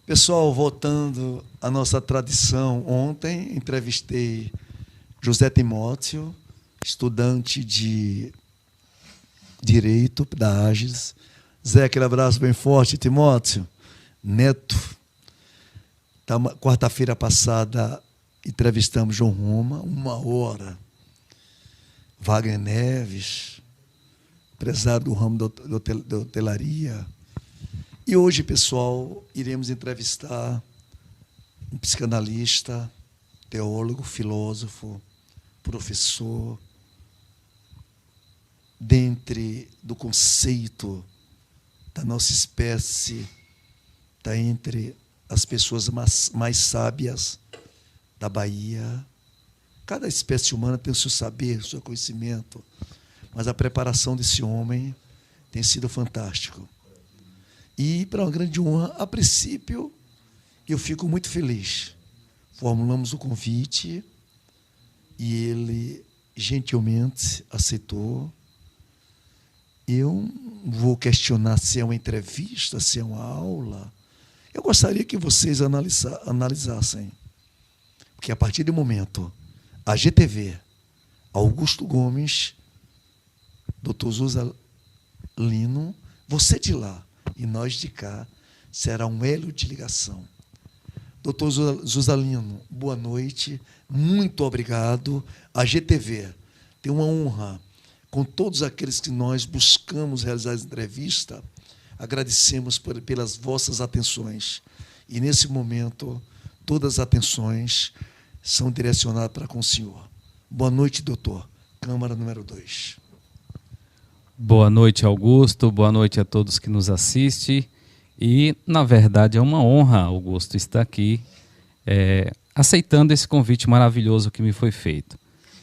Pessoal, voltando à nossa tradição, ontem entrevistei José Timóteo, estudante de Direito da Ágiles. Zé, aquele abraço bem forte, Timóteo. Neto. Quarta-feira passada, entrevistamos João Roma, 1 hora. Wagner Neves, empresário do ramo da hotelaria. E hoje, pessoal, iremos entrevistar um psicanalista, teólogo, filósofo, professor, dentre do conceito da nossa espécie, está entre as pessoas mais sábias da Bahia. Cada espécie humana tem o seu saber, o seu conhecimento, mas a preparação desse homem tem sido fantástico. E, para uma grande honra, a princípio, eu fico muito feliz. Formulamos o convite e ele gentilmente aceitou. Eu não vou questionar se é uma entrevista, se é uma aula. Eu gostaria que vocês analisassem. Porque, a partir do momento, a GTV, Augusto Gomes, Dr. Zusalino, você de lá e nós de cá, será um elo de ligação. Doutor Zusalino, boa noite, muito obrigado. A GTV tem uma honra com todos aqueles que nós buscamos realizar essa entrevista. Agradecemos pelas vossas atenções. E, nesse momento, todas as atenções são direcionadas para com o senhor. Boa noite, doutor. Câmara número 2. Boa noite, Augusto. Boa noite a todos que nos assistem. E, na verdade, é uma honra, Augusto, estar aqui aceitando esse convite maravilhoso que me foi feito.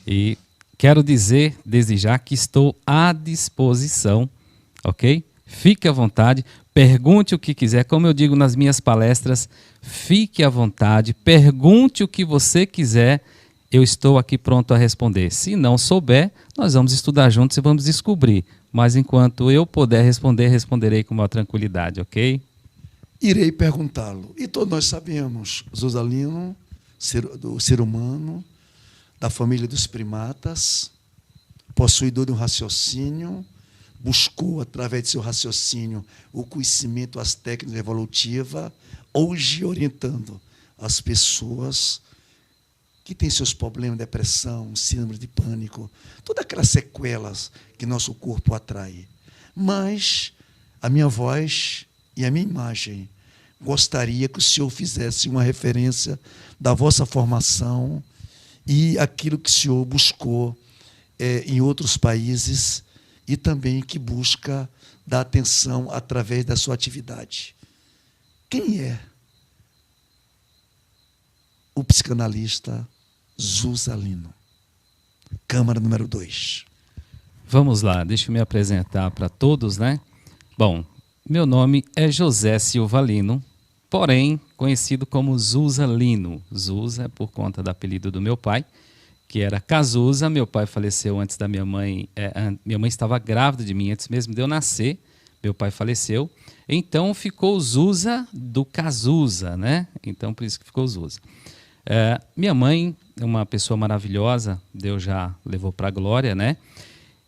E quero dizer, desde já, que estou à disposição, ok? Fique à vontade, pergunte o que quiser. Como eu digo nas minhas palestras, fique à vontade, pergunte o que você quiser. Eu estou aqui pronto a responder. Se não souber, nós vamos estudar juntos e vamos descobrir. Mas enquanto eu puder responder, responderei com maior tranquilidade, ok? Irei perguntá-lo. E todos nós sabemos, Zusalino, do ser humano, da família dos primatas, possuidor de um raciocínio, buscou, através de seu raciocínio, o conhecimento, as técnicas evolutivas, hoje orientando as pessoas que têm seus problemas, depressão, síndrome de pânico, todas aquelas sequelas que nosso corpo atrai. Mas a minha voz e a minha imagem gostaria que o senhor fizesse uma referência da vossa formação e aquilo que o senhor buscou em outros países e também que busca dar atenção através da sua atividade. Quem é o psicanalista Zusalino? Câmara número 2. Vamos lá, deixa eu me apresentar para todos, né? Bom, meu nome é José Silvalino, porém conhecido como Zusalino. Zusa é por conta do apelido do meu pai, que era Cazuza. Meu pai faleceu antes da minha mãe. Minha mãe estava grávida de mim antes mesmo de eu nascer. Meu pai faleceu. Então ficou Zusa do Cazuza, né? Então por isso que ficou Zusa. Minha mãe é uma pessoa maravilhosa, Deus já levou para a glória, né?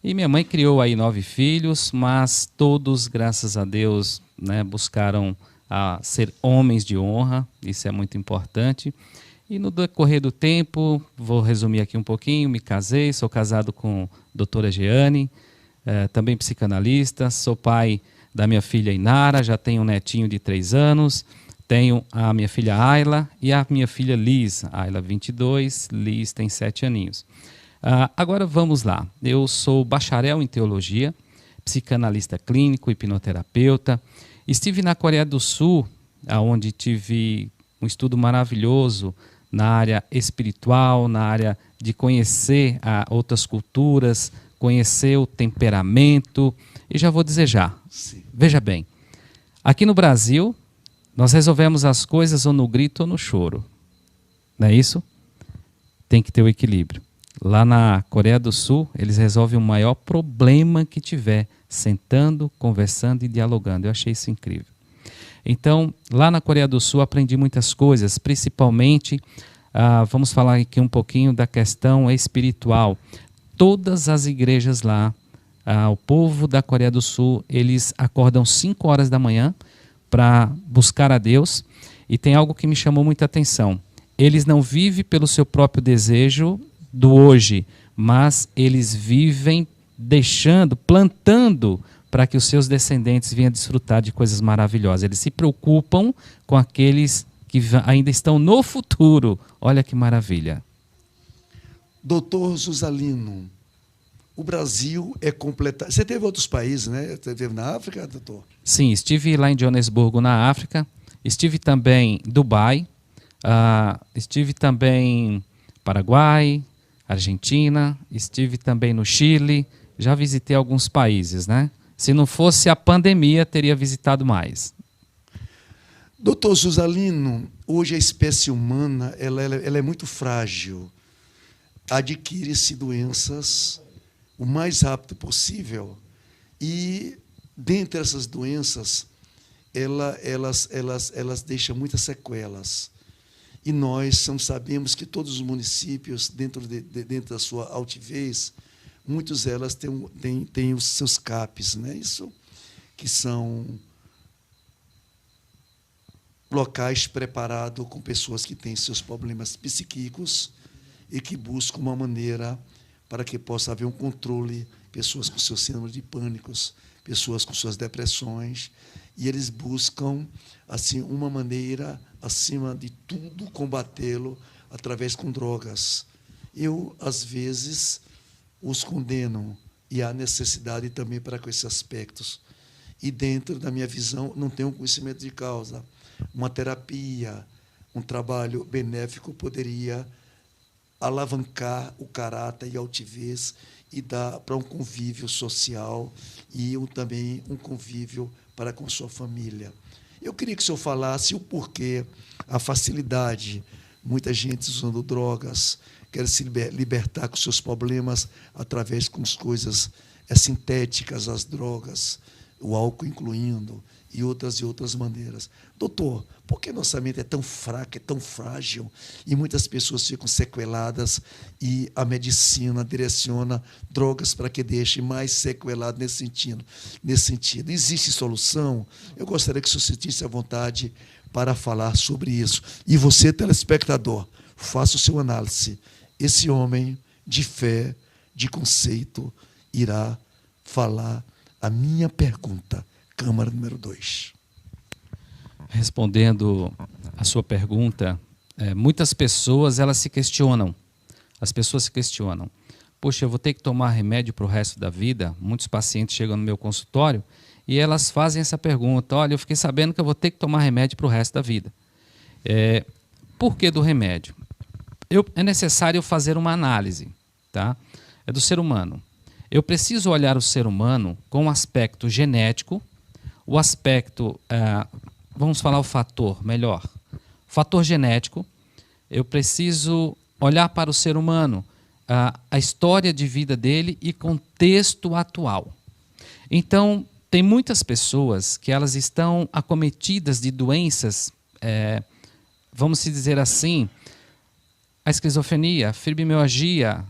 E minha mãe criou aí 9 filhos, mas todos, graças a Deus, né, buscaram ser homens de honra. Isso é muito importante. E no decorrer do tempo, vou resumir aqui um pouquinho, me casei, sou casado com a doutora Jeane, também psicanalista, sou pai da minha filha Inara, já tenho um netinho de 3 anos, tenho a minha filha Ayla e a minha filha Liz, Ayla 22, Liz tem 7 aninhos. Agora vamos lá, eu sou bacharel em teologia, psicanalista clínico, hipnoterapeuta, estive na Coreia do Sul, onde tive um estudo maravilhoso na área espiritual, na área de conhecer outras culturas, conhecer o temperamento, e já vou dizer já. Sim. Veja bem, aqui no Brasil, nós resolvemos as coisas ou no grito ou no choro, não é isso? Tem que ter o equilíbrio. Lá na Coreia do Sul, eles resolvem o maior problema que tiver, sentando, conversando e dialogando. Eu achei isso incrível. Então, lá na Coreia do Sul, aprendi muitas coisas, principalmente, vamos falar aqui um pouquinho da questão espiritual. Todas as igrejas lá, o povo da Coreia do Sul, eles acordam 5 horas da manhã para buscar a Deus. E tem algo que me chamou muita atenção. Eles não vivem pelo seu próprio desejo do hoje, mas eles vivem plantando para que os seus descendentes venham desfrutar de coisas maravilhosas. Eles se preocupam com aqueles que ainda estão no futuro. Olha que maravilha. Doutor Zusalino, o Brasil é completamente... Você teve outros países, né? Você teve na África, doutor? Sim, estive lá em Joanesburgo, na África. Estive também em Dubai. Estive também em Paraguai, Argentina. Estive também no Chile. Já visitei alguns países, né? Se não fosse a pandemia, teria visitado mais. Doutor Zusalino, hoje a espécie humana ela é muito frágil. Adquire-se doenças o mais rápido possível e, dentre essas doenças, elas deixam muitas sequelas. E nós sabemos que todos os municípios, dentro da sua altivez, muitas delas têm os seus CAPs, né? Isso que são locais preparados com pessoas que têm seus problemas psíquicos e que buscam uma maneira para que possa haver um controle, pessoas com seus síndromes de pânicos, pessoas com suas depressões, e eles buscam assim uma maneira, acima de tudo, combatê-lo através com drogas. Eu, às vezes, os condeno, e há necessidade também para com esses aspectos. E, dentro da minha visão, não tenho conhecimento de causa. Uma terapia, um trabalho benéfico poderia alavancar o caráter e a altivez e dar para um convívio social e também um convívio para com sua família. Eu queria que o senhor falasse o porquê, a facilidade, muita gente usando drogas, quer se libertar com seus problemas através com as coisas sintéticas, as drogas, o álcool incluindo, e outras maneiras. Doutor, por que nossa mente é tão fraca, é tão frágil, e muitas pessoas ficam sequeladas e a medicina direciona drogas para que deixe mais sequelado nesse sentido? Existe solução? Eu gostaria que o senhor sentisse à vontade para falar sobre isso. E você, telespectador, faça o seu análise. Esse homem de fé, de conceito, irá falar a minha pergunta. Câmara número 2. Respondendo a sua pergunta, muitas pessoas elas se questionam. As pessoas se questionam. Poxa, eu vou ter que tomar remédio para o resto da vida? Muitos pacientes chegam no meu consultório e elas fazem essa pergunta. Olha, eu fiquei sabendo que eu vou ter que tomar remédio para o resto da vida. Por que do remédio? É necessário fazer uma análise, tá? É do ser humano. Eu preciso olhar o ser humano com o aspecto genético, o aspecto, vamos falar o fator melhor, fator genético. Eu preciso olhar para o ser humano, a história de vida dele e contexto atual. Então, tem muitas pessoas que elas estão acometidas de doenças, vamos dizer assim, a esquizofrenia, a fibromialgia,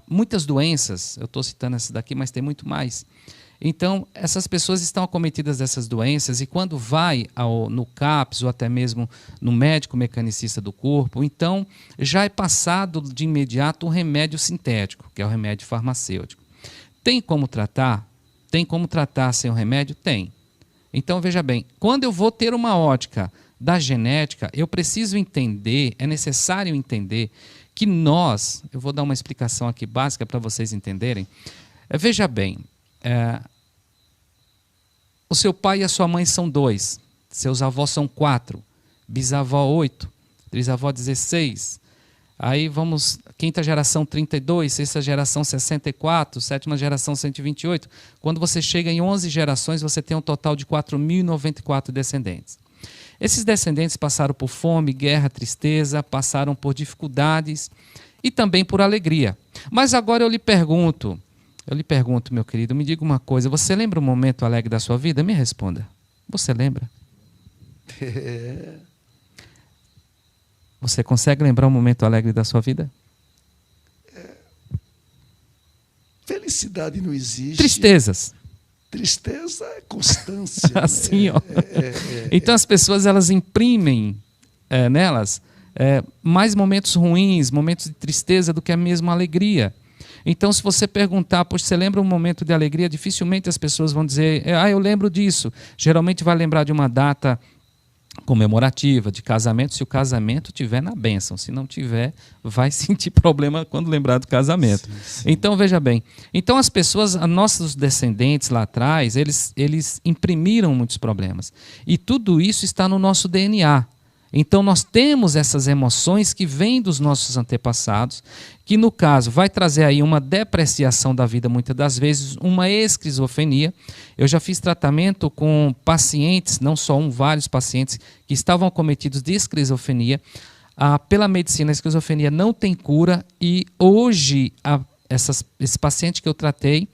muitas doenças, eu estou citando essa daqui, mas tem muito mais. Então, essas pessoas estão acometidas dessas doenças e quando vai no CAPS ou até mesmo no médico mecanicista do corpo, então já é passado de imediato um remédio sintético, que é o remédio farmacêutico. Tem como tratar? Tem como tratar sem o remédio? Tem. Então, veja bem, quando eu vou ter uma ótica da genética, eu preciso entender, é necessário entender que eu vou dar uma explicação aqui básica para vocês entenderem. Veja bem, o seu pai e a sua mãe são 2, seus avós são 4, bisavó 8, trisavó 16, aí vamos, quinta geração 32, sexta geração 64, sétima geração 128. Quando você chega em 11 gerações, você tem um total de 4.094 descendentes. Esses descendentes passaram por fome, guerra, tristeza, passaram por dificuldades e também por alegria. Mas agora eu lhe pergunto, meu querido, me diga uma coisa, você lembra um momento alegre da sua vida? Me responda. Você lembra? É. Você consegue lembrar um momento alegre da sua vida? Felicidade não existe. Tristezas. Tristeza é constância. Assim, ó. Então as pessoas elas imprimem nelas mais momentos ruins, momentos de tristeza do que a mesma alegria. Então, se você perguntar, pois você lembra um momento de alegria, dificilmente as pessoas vão dizer, eu lembro disso. Geralmente vai lembrar de uma data comemorativa, de casamento, se o casamento tiver na bênção. Se não tiver, vai sentir problema quando lembrar do casamento. Sim. Então, veja bem. Então, as pessoas, nossos descendentes lá atrás, eles imprimiram muitos problemas. E tudo isso está no nosso DNA. Então, nós temos essas emoções que vêm dos nossos antepassados, que, no caso, vai trazer aí uma depreciação da vida, muitas das vezes, uma esquizofrenia. Eu já fiz tratamento com pacientes, não só vários pacientes, que estavam acometidos de esquizofrenia. Pela medicina, a esquizofrenia não tem cura e hoje, esse paciente que eu tratei,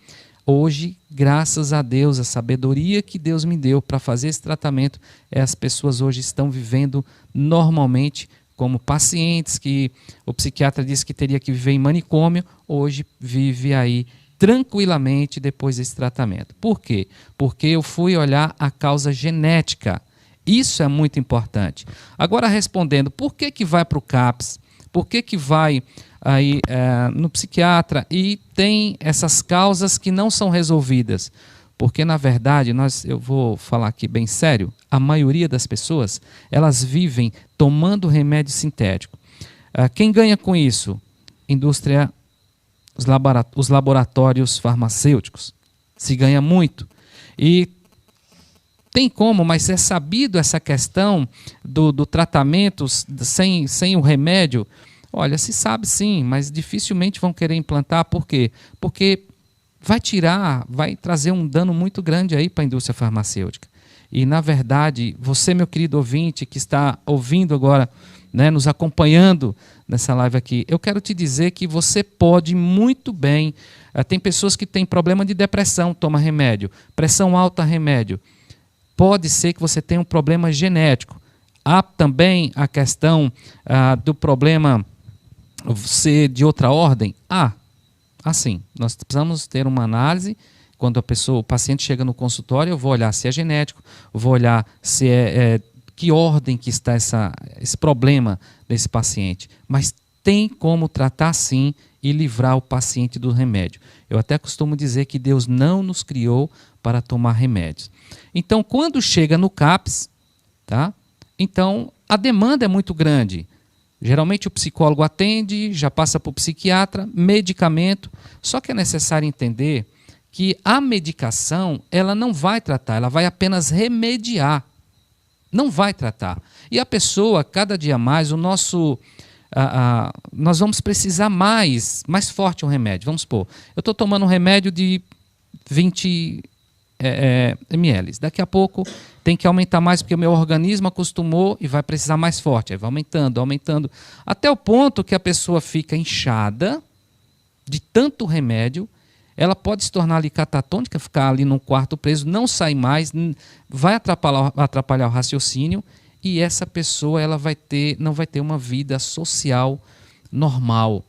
hoje, graças a Deus, a sabedoria que Deus me deu para fazer esse tratamento, as pessoas hoje estão vivendo normalmente como pacientes que o psiquiatra disse que teria que viver em manicômio, hoje vive aí tranquilamente depois desse tratamento. Por quê? Porque eu fui olhar a causa genética. Isso é muito importante. Agora, respondendo, por que vai para o CAPS? Por que vai aí no psiquiatra e tem essas causas que não são resolvidas? Porque, na verdade, eu vou falar aqui bem sério, a maioria das pessoas, elas vivem tomando remédio sintético. Quem ganha com isso? Indústria, os laboratórios farmacêuticos. Se ganha muito. E tem como, mas é sabido essa questão do tratamento sem o remédio. Olha, se sabe sim, mas dificilmente vão querer implantar. Por quê? Porque vai trazer um dano muito grande aí para a indústria farmacêutica. E, na verdade, você, meu querido ouvinte, que está ouvindo agora, né, nos acompanhando nessa live aqui, eu quero te dizer que você pode muito bem. Tem pessoas que têm problema de depressão, toma remédio. Pressão alta, remédio. Pode ser que você tenha um problema genético. Há também a questão do problema ser de outra ordem? Assim, nós precisamos ter uma análise. Quando o paciente chega no consultório, eu vou olhar se é genético, vou olhar se que ordem que está esse problema desse paciente. Mas tem como tratar sim e livrar o paciente do remédio. Eu até costumo dizer que Deus não nos criou para tomar remédios. Então, quando chega no CAPS, tá? Então a demanda é muito grande. Geralmente o psicólogo atende, já passa para o psiquiatra, medicamento. Só que é necessário entender que a medicação ela não vai tratar, ela vai apenas remediar. Não vai tratar. E a pessoa, cada dia mais, nós vamos precisar mais forte um remédio. Vamos supor, eu estou tomando um remédio de 20 ml. Daqui a pouco tem que aumentar mais porque o meu organismo acostumou e vai precisar mais forte. Aí vai aumentando, aumentando, até o ponto que a pessoa fica inchada de tanto remédio. Ela pode se tornar ali catatônica, ficar ali num quarto preso, não sai mais, vai atrapalhar o raciocínio e essa pessoa não vai ter uma vida social normal,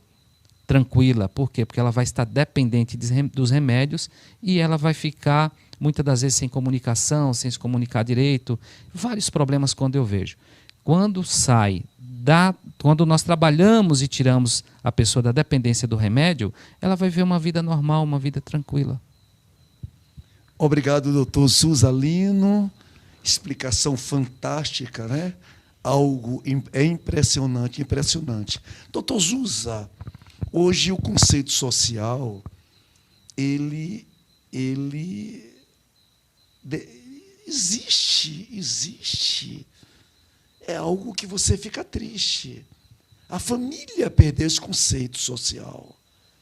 tranquila. Por quê? Porque ela vai estar dependente dos remédios e ela vai ficar muitas das vezes sem comunicação, sem se comunicar direito, vários problemas quando eu vejo. Quando nós trabalhamos e tiramos a pessoa da dependência do remédio, ela vai viver uma vida normal, uma vida tranquila. Obrigado, doutor Zusa Lino. Explicação fantástica, né? Algo impressionante, impressionante. Doutor Zusa, hoje o conceito social, ele existe. É algo que você fica triste. A família perdeu esse conceito social.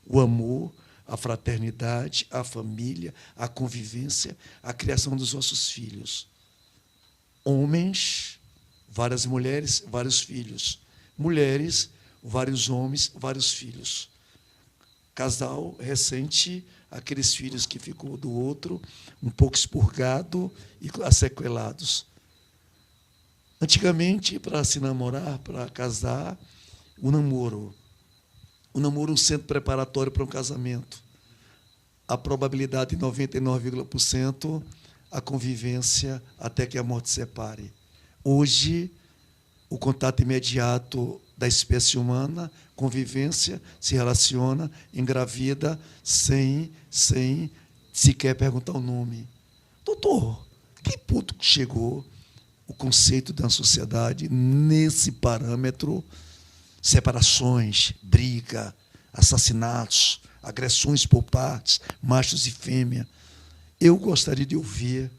O amor, a fraternidade, a família, a convivência, a criação dos nossos filhos. Homens, várias mulheres, vários filhos. Mulheres, vários homens, vários filhos. Casal recente, aqueles filhos que ficou do outro, um pouco expurgado e sequelados. Antigamente, para se namorar, para casar, o namoro. O namoro é um centro preparatório para um casamento. A probabilidade de 99,% a convivência até que a morte separe. Hoje, o contato imediato da espécie humana, convivência, se relaciona, engravida, sem sequer perguntar o nome. Doutor, que ponto chegou o conceito da sociedade nesse parâmetro? Separações, briga, assassinatos, agressões por partes, machos e fêmea. Eu gostaria de ouvir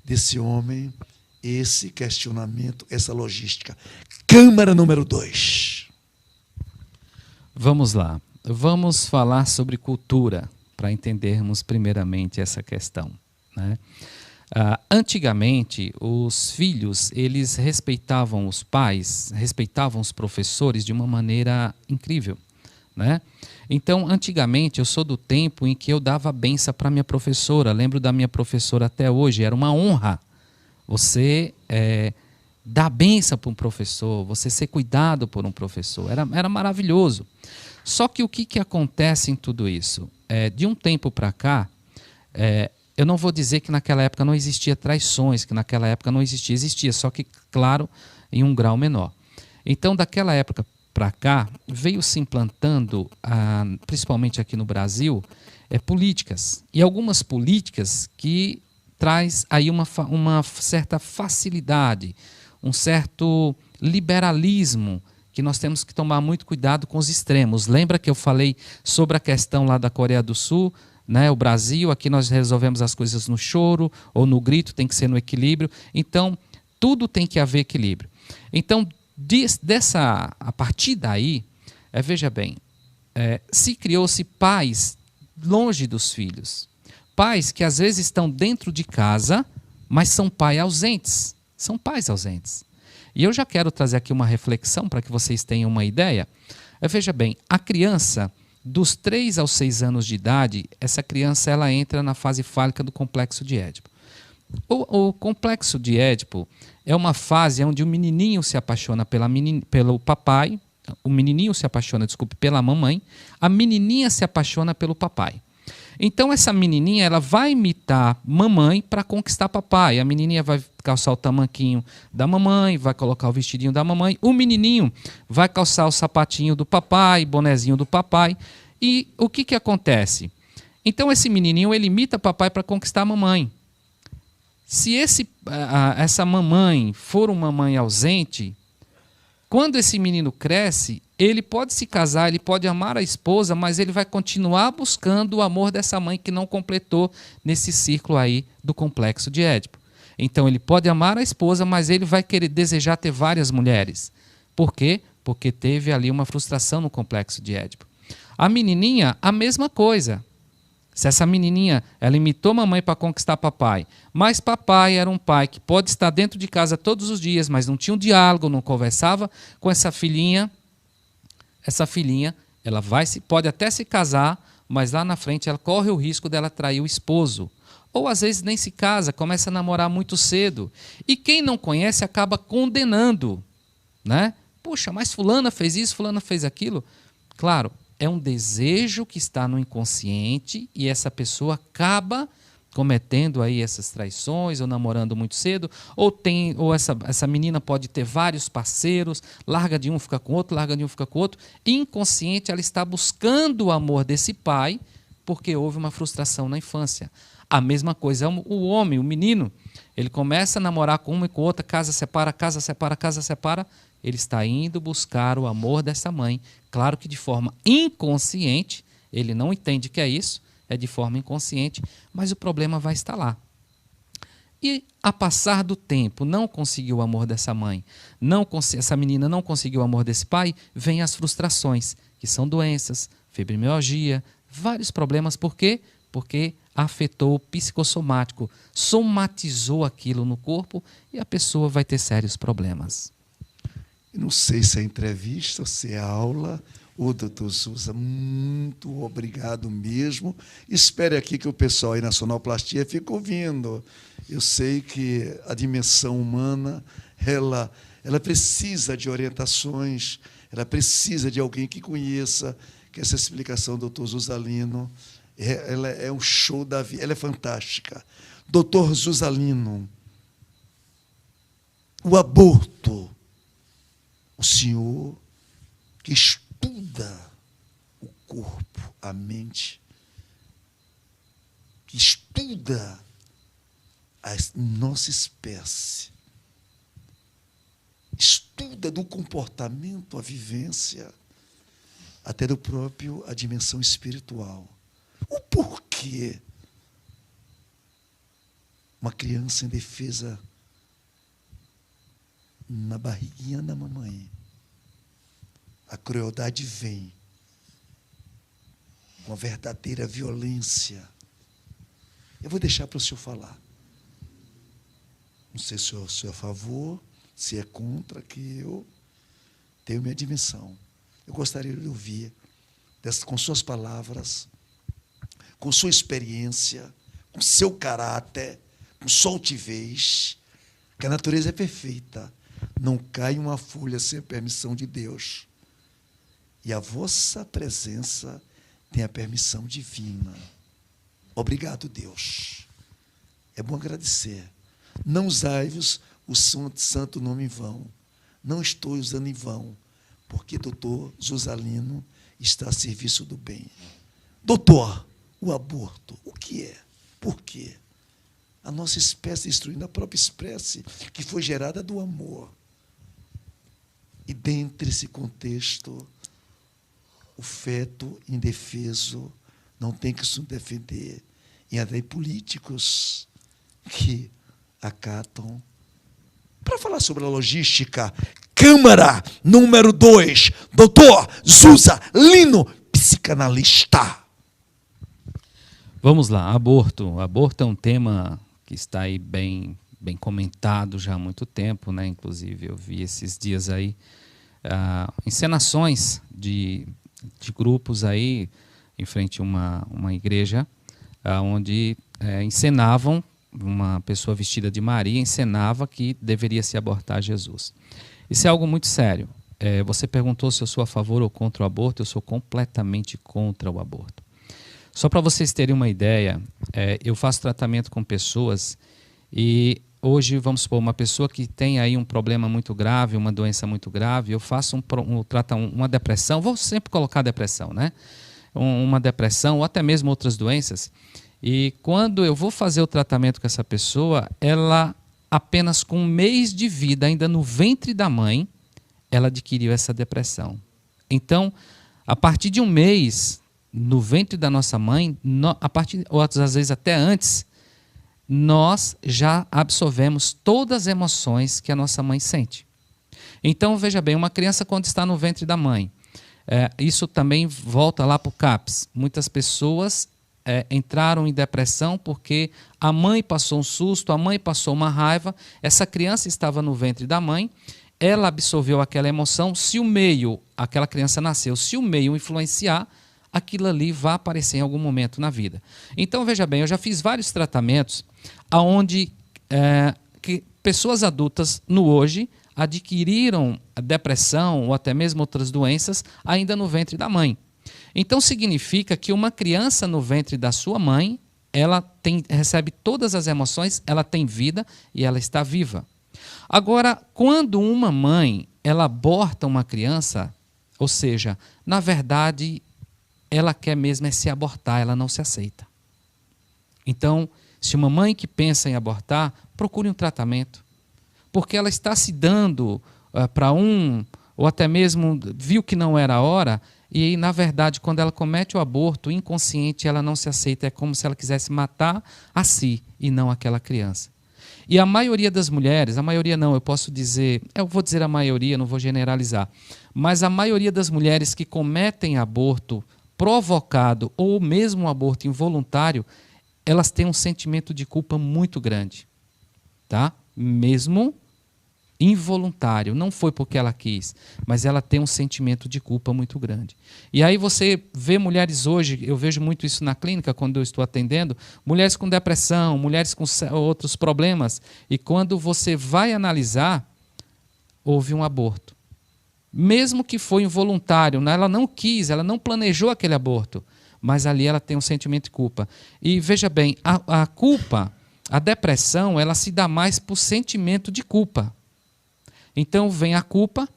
desse homem esse questionamento, essa logística. Câmara número 2. Vamos lá. Vamos falar sobre cultura, para entendermos primeiramente essa questão, né? Antigamente, os filhos, eles respeitavam os pais, respeitavam os professores de uma maneira incrível, né? Então, antigamente, eu sou do tempo em que eu dava benção para minha professora. Lembro da minha professora até hoje, era uma honra você dar benção para um professor, você ser cuidado por um professor. Era maravilhoso. Só que o que acontece em tudo isso? De um tempo para cá, eu não vou dizer que naquela época não existia traições, que naquela época não existia, só que, claro, em um grau menor. Então, daquela época para cá, veio se implantando, principalmente aqui no Brasil, políticas. E algumas políticas que traz aí uma certa facilidade, um certo liberalismo, que nós temos que tomar muito cuidado com os extremos. Lembra que eu falei sobre a questão lá da Coreia do Sul, né? O Brasil, aqui nós resolvemos as coisas no choro ou no grito, tem que ser no equilíbrio. Então, tudo tem que haver equilíbrio. Então, a partir daí, veja bem, se criou-se pais longe dos filhos. Pais que às vezes estão dentro de casa, mas são pais ausentes. São pais ausentes. E eu já quero trazer aqui uma reflexão para que vocês tenham uma ideia. Veja bem, a criança, dos 3 aos 6 anos de idade, essa criança ela entra na fase fálica do complexo de Édipo. O complexo de Édipo é uma fase onde o menininho se apaixona pelo papai, o menininho se apaixona, pela mamãe, a menininha se apaixona pelo papai. Então essa menininha ela vai imitar mamãe para conquistar papai. A menininha vai calçar o tamanquinho da mamãe, vai colocar o vestidinho da mamãe. O menininho vai calçar o sapatinho do papai, bonezinho do papai. E o que acontece? Então esse menininho ele imita papai para conquistar a mamãe. Se essa mamãe for uma mãe ausente, quando esse menino cresce, ele pode se casar, ele pode amar a esposa, mas ele vai continuar buscando o amor dessa mãe que não completou nesse círculo aí do complexo de Édipo. Então ele pode amar a esposa, mas ele vai querer desejar ter várias mulheres. Por quê? Porque teve ali uma frustração no complexo de Édipo. A menininha, a mesma coisa. Se essa menininha, ela imitou a mamãe para conquistar papai, mas papai era um pai que pode estar dentro de casa todos os dias, mas não tinha um diálogo, não conversava com essa filhinha ela pode até se casar, mas lá na frente ela corre o risco dela trair o esposo. Ou às vezes nem se casa, começa a namorar muito cedo. E quem não conhece acaba condenando, né? Puxa, mas fulana fez isso, fulana fez aquilo. Claro, é um desejo que está no inconsciente e essa pessoa acaba cometendo aí essas traições ou namorando muito cedo, ou essa menina pode ter vários parceiros, larga de um, fica com outro, larga de um, fica com outro. Inconsciente, ela está buscando o amor desse pai porque houve uma frustração na infância. A mesma coisa, o homem, o menino, ele começa a namorar com uma e com outra, casa separa, casa separa, casa separa, ele está indo buscar o amor dessa mãe. Claro que de forma inconsciente, ele não entende que é isso, é de forma inconsciente, mas o problema vai estar lá. E a passar do tempo, não conseguiu o amor dessa mãe, essa menina não conseguiu o amor desse pai, vem as frustrações, que são doenças, fibromialgia, vários problemas. Por quê? Porque afetou o psicossomático, somatizou aquilo no corpo e a pessoa vai ter sérios problemas. Não sei se é entrevista ou se é aula. Ô, doutor Souza, muito obrigado mesmo. Espere aqui que o pessoal aí na Sonoplastia fica ouvindo. Eu sei que a dimensão humana, ela ela precisa de orientações, ela precisa de alguém que conheça, que essa explicação do Dr. Zusalino, ela é um show da vida, ela é fantástica. Dr. Zusalino, o aborto, o senhor que estuda o corpo, a mente, que estuda a nossa espécie, estuda do comportamento, a vivência, até do próprio, a dimensão espiritual. O porquê uma criança indefesa na barriguinha da mamãe, a crueldade vem com a verdadeira violência. Eu vou deixar para o senhor falar. Não sei se o senhor é a favor, se é contra, que eu tenho minha dimensão. Eu gostaria de ouvir, com suas palavras, com sua experiência, com seu caráter, com sua altivez, que a natureza é perfeita. Não cai uma folha sem a permissão de Deus. E a vossa presença tem a permissão divina. Obrigado, Deus. É bom agradecer. Não usai-vos o santo nome em vão. Não estou usando em vão, porque doutor Zusalino está a serviço do bem. Doutor, o aborto, o que é? Por quê? A nossa espécie destruindo a própria espécie que foi gerada do amor. E dentro desse contexto, o feto indefeso não tem que se defender. E até políticos que acatam. Para falar sobre a logística, Câmara número 2, doutor Zusalino, psicanalista. Vamos lá, aborto. Aborto é um tema que está aí bem comentado já há muito tempo, né? Inclusive eu vi esses dias aí encenações de grupos aí em frente a uma igreja, onde encenavam, uma pessoa vestida de Maria encenava que deveria se abortar Jesus. Isso é algo muito sério. Você perguntou se eu sou a favor ou contra o aborto. Eu sou completamente contra o aborto. Só para vocês terem uma ideia, eu faço tratamento com pessoas e hoje, vamos supor, uma pessoa que tem aí um problema muito grave, uma doença muito grave, eu faço uma depressão, vou sempre colocar depressão, né? Uma depressão ou até mesmo outras doenças. E quando eu vou fazer o tratamento com essa pessoa, ela apenas com 1 mês de vida, ainda no ventre da mãe, ela adquiriu essa depressão. Então, a partir de 1 mês, no ventre da nossa mãe, ou às vezes até antes, nós já absorvemos todas as emoções que a nossa mãe sente. Então, veja bem, uma criança quando está no ventre da mãe, isso também volta lá para o CAPS. Muitas pessoas entraram em depressão porque a mãe passou um susto, a mãe passou uma raiva, essa criança estava no ventre da mãe, ela absorveu aquela emoção, se o meio, aquela criança nasceu, se o meio influenciar, aquilo ali vai aparecer em algum momento na vida. Então, veja bem, eu já fiz vários tratamentos onde pessoas adultas no hoje adquiriram depressão ou até mesmo outras doenças ainda no ventre da mãe. Então, significa que uma criança no ventre da sua mãe, ela recebe todas as emoções, ela tem vida e ela está viva. Agora, quando uma mãe ela aborta uma criança, ou seja, na verdade, ela quer mesmo se abortar, ela não se aceita. Então, se uma mãe que pensa em abortar, procure um tratamento, porque ela está se dando para ou até mesmo viu que não era a hora, e, na verdade, quando ela comete o aborto inconsciente, ela não se aceita. É como se ela quisesse matar a si e não aquela criança. E a maioria das mulheres, a maioria não, eu posso dizer, eu vou dizer a maioria, não vou generalizar, mas a maioria das mulheres que cometem aborto provocado ou mesmo um aborto involuntário, elas têm um sentimento de culpa muito grande. Tá? Mesmo involuntário, não foi porque ela quis, mas ela tem um sentimento de culpa muito grande. E aí você vê mulheres hoje, eu vejo muito isso na clínica quando eu estou atendendo, mulheres com depressão, mulheres com outros problemas, e quando você vai analisar, houve um aborto. Mesmo que foi involuntário, ela não quis, ela não planejou aquele aborto, mas ali ela tem um sentimento de culpa. E veja bem, a culpa, a depressão, ela se dá mais por sentimento de culpa. Então vem a culpa,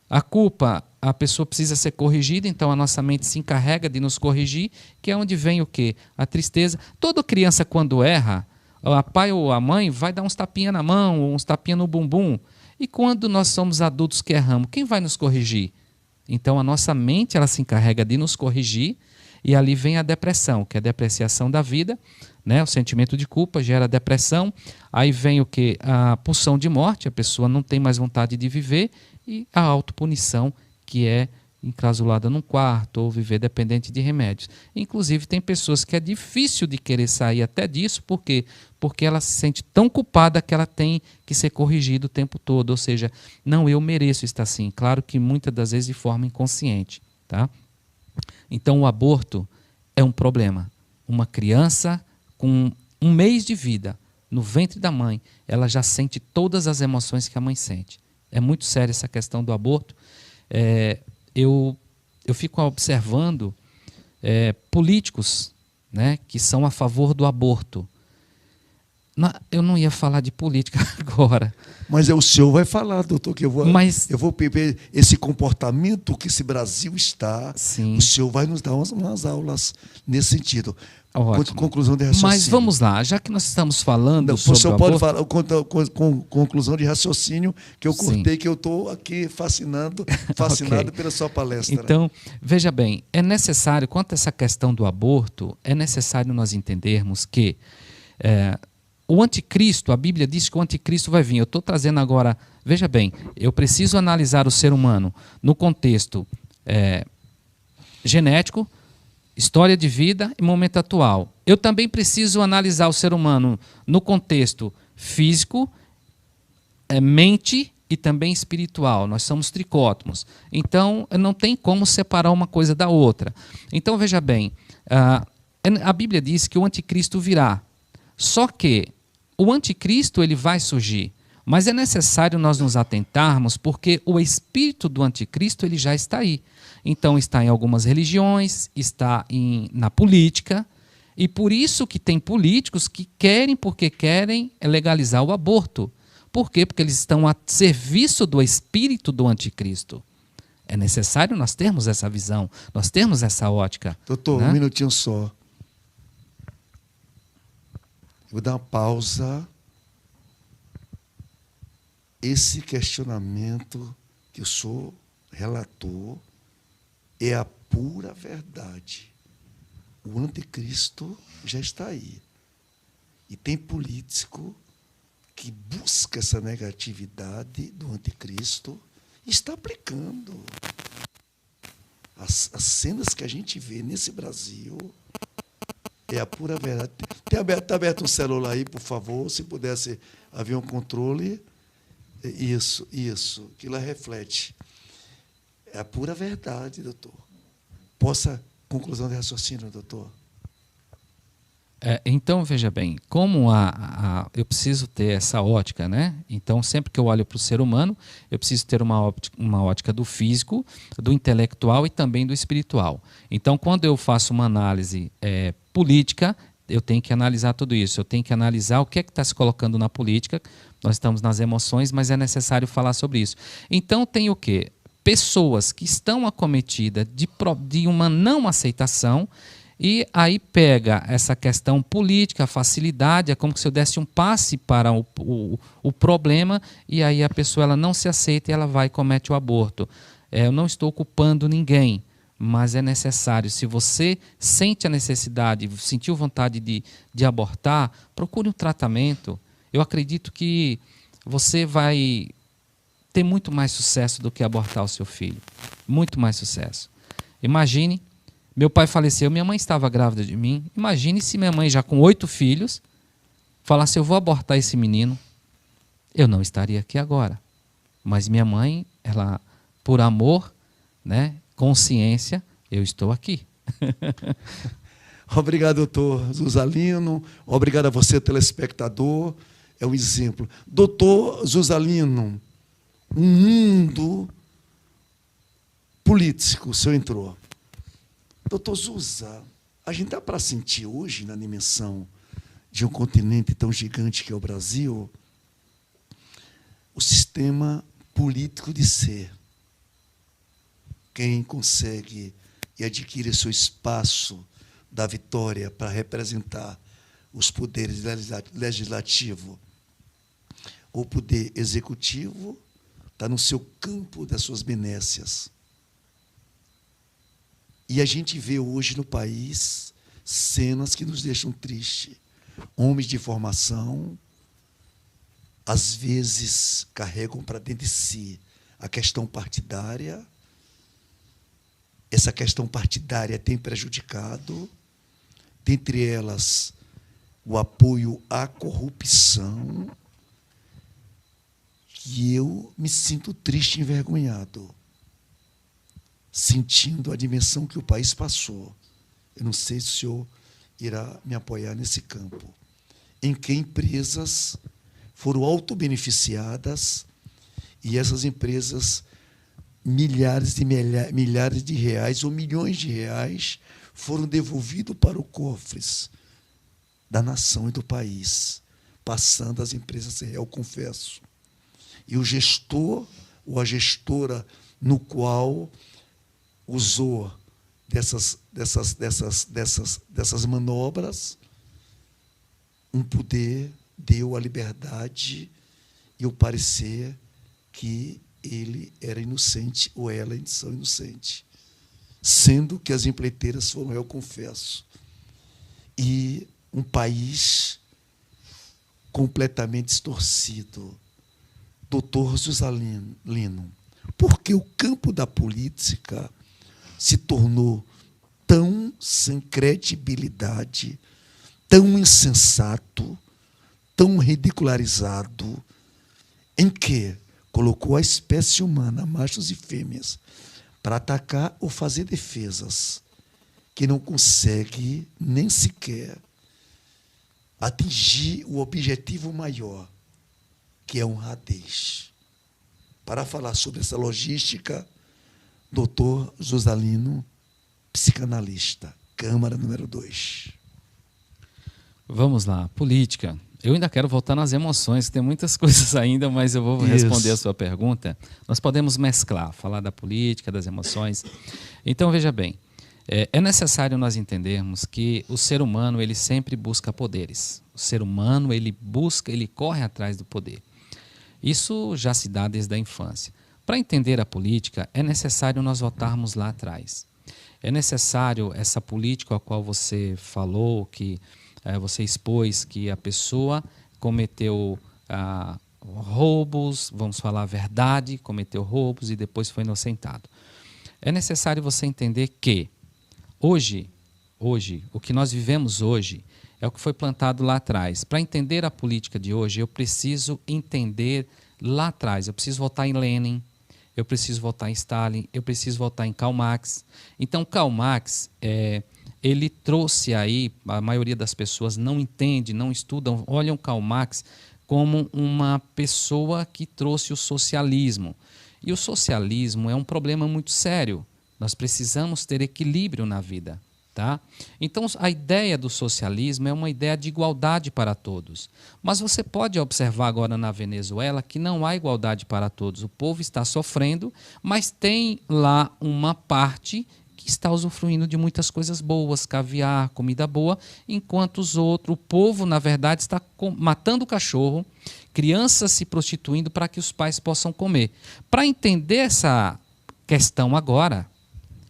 a pessoa precisa ser corrigida, então a nossa mente se encarrega de nos corrigir, que é onde vem o quê? A tristeza. Toda criança, quando erra, a pai ou a mãe vai dar uns tapinha na mão, ou uns tapinha no bumbum. E quando nós somos adultos que erramos, quem vai nos corrigir? Então a nossa mente ela se encarrega de nos corrigir, e ali vem a depressão, que é a depreciação da vida, né? O sentimento de culpa gera depressão, aí vem o quê? A pulsão de morte, a pessoa não tem mais vontade de viver, e a autopunição, que é enclausulada num quarto ou viver dependente de remédios. Inclusive, tem pessoas que é difícil de querer sair até disso, por quê? Porque ela se sente tão culpada que ela tem que ser corrigida o tempo todo, ou seja, não, eu mereço estar assim. Claro que muitas das vezes de forma inconsciente. Tá? Então, o aborto é um problema. Uma criança com 1 mês de vida, no ventre da mãe, ela já sente todas as emoções que a mãe sente. É muito séria essa questão do aborto. Eu fico observando políticos, né, que são a favor do aborto. Eu não ia falar de política agora. Mas o senhor vai falar, doutor, que eu vou ver esse comportamento que esse Brasil está. Sim. O senhor vai nos dar umas aulas nesse sentido. Ótimo. Conclusão de raciocínio. Mas vamos lá, já que nós estamos falando sobre o senhor o pode aborto... falar com conclusão de raciocínio, que eu curtei, sim, que eu estou aqui fascinado okay, pela sua palestra. Então, veja bem, é necessário, quanto a essa questão do aborto, é necessário nós entendermos que o anticristo, a Bíblia diz que o anticristo vai vir. Eu estou trazendo agora, veja bem, eu preciso analisar o ser humano no contexto genético, história de vida e momento atual. Eu também preciso analisar o ser humano no contexto físico, mente e também espiritual. Nós somos tricótomos. Então, não tem como separar uma coisa da outra. Então, veja bem, a Bíblia diz que o anticristo virá. Só que o anticristo ele vai surgir, mas é necessário nós nos atentarmos porque o espírito do anticristo ele já está aí. Então está em algumas religiões, está na política, e por isso que tem políticos que porque querem legalizar o aborto. Por quê? Porque eles estão a serviço do espírito do anticristo. É necessário nós termos essa visão, nós termos essa ótica. Doutor, né? Um minutinho só. Eu vou dar uma pausa. Esse questionamento que o senhor relatou é a pura verdade. O anticristo já está aí. E tem político que busca essa negatividade do anticristo e está aplicando. As cenas que a gente vê nesse Brasil é a pura verdade. Está aberto um celular aí, por favor, se pudesse haver um controle. Isso, que lá reflete. É a pura verdade, doutor. Conclusão de raciocínio, doutor. Então, veja bem, como eu preciso ter essa ótica, né? Então, sempre que eu olho para o ser humano, eu preciso ter uma ótica do físico, do intelectual e também do espiritual. Então, quando eu faço uma análise política, eu tenho que analisar tudo isso. Eu tenho que analisar o que é que está se colocando na política. Nós estamos nas emoções, mas é necessário falar sobre isso. Então, tem o quê? Pessoas que estão acometidas de uma não aceitação, e aí pega essa questão política, a facilidade, é como se eu desse um passe para o problema, e aí a pessoa ela não se aceita e ela vai e comete o aborto. Eu não estou culpando ninguém, mas é necessário. Se você sente a necessidade, sentiu vontade de abortar, procure um tratamento. Eu acredito que você vai ter muito mais sucesso do que abortar o seu filho. Muito mais sucesso. Imagine, meu pai faleceu, minha mãe estava grávida de mim. Imagine se minha mãe, já com 8 filhos, falasse, eu vou abortar esse menino. Eu não estaria aqui agora. Mas minha mãe, ela, por amor, né, consciência, eu estou aqui. Obrigado, doutor Zusalino. Obrigado a você, telespectador. É um exemplo. Doutor Zusalino, um mundo político, o senhor entrou. Doutor Zusa, a gente dá para sentir hoje, na dimensão de um continente tão gigante que é o Brasil, o sistema político de ser. Quem consegue e adquire seu espaço da vitória para representar os poderes legislativo ou poder executivo, está no seu campo das suas benécias. E a gente vê hoje no país cenas que nos deixam tristes. Homens de formação, às vezes, carregam para dentro de si a questão partidária. Essa questão partidária tem prejudicado, dentre elas, o apoio à corrupção, que eu me sinto triste e envergonhado, sentindo a dimensão que o país passou. Eu não sei se o senhor irá me apoiar nesse campo, em que empresas foram autobeneficiadas e essas empresas, milhares de reais ou milhões de reais foram devolvidos para os cofres da nação e do país, passando as empresas sem réu confesso. E o gestor ou a gestora no qual usou dessas manobras, um poder deu a liberdade e o parecer que ele era inocente ou ela são inocente, sendo que as empreiteiras foram réu confesso. E um país completamente distorcido. Doutor Zusalino, por que o campo da política se tornou tão sem credibilidade, tão insensato, tão ridicularizado, em que colocou a espécie humana, machos e fêmeas, para atacar ou fazer defesas, que não consegue nem sequer atingir o objetivo maior, que é a honradez. Para falar sobre essa logística, doutor Zusalino, psicanalista, Câmara número 2. Vamos lá, política. Eu ainda quero voltar nas emoções, tem muitas coisas ainda, mas eu vou responder a sua pergunta. Nós podemos mesclar, falar da política, das emoções. Então, veja bem, é necessário nós entendermos que o ser humano ele sempre busca poderes. O ser humano ele corre atrás do poder. Isso já se dá desde a infância. Para entender a política, é necessário nós voltarmos lá atrás. É necessário essa política a qual você falou, que você expôs que a pessoa cometeu roubos, vamos falar a verdade, cometeu roubos e depois foi inocentado. É necessário você entender que hoje, o que nós vivemos hoje é o que foi plantado lá atrás. Para entender a política de hoje, eu preciso entender lá atrás. Eu preciso voltar em Lenin, eu preciso voltar em Stalin, eu preciso voltar em Karl Marx. Então, Karl Marx, ele trouxe aí, a maioria das pessoas não entende, não estudam, olham Karl Marx como uma pessoa que trouxe o socialismo. E o socialismo é um problema muito sério. Nós precisamos ter equilíbrio na vida. Tá? Então, a ideia do socialismo é uma ideia de igualdade para todos. Mas você pode observar agora na Venezuela que não há igualdade para todos. O povo está sofrendo, mas tem lá uma parte que está usufruindo de muitas coisas boas, caviar, comida boa, enquanto o povo, na verdade, está matando o cachorro, crianças se prostituindo para que os pais possam comer. Para entender essa questão agora,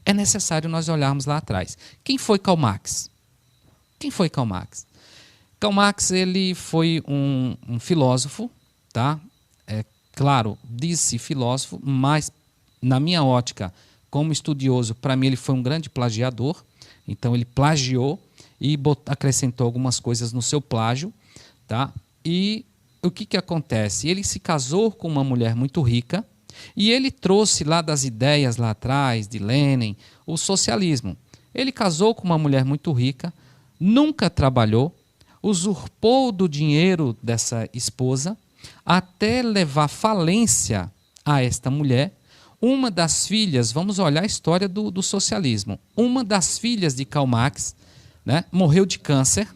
é necessário nós olharmos lá atrás. Quem foi Karl Marx? Quem foi Karl Marx? Karl Marx ele foi um filósofo, tá? Claro, disse filósofo, mas na minha ótica, como estudioso, para mim ele foi um grande plagiador. Então ele plagiou e acrescentou algumas coisas no seu plágio, tá? E o que acontece? Ele se casou com uma mulher muito rica, e ele trouxe lá das ideias lá atrás, de Lenin, o socialismo. Ele casou com uma mulher muito rica, nunca trabalhou, usurpou do dinheiro dessa esposa, até levar falência a esta mulher. Uma das filhas, vamos olhar a história do socialismo. Uma das filhas de Karl Marx, né, morreu de câncer.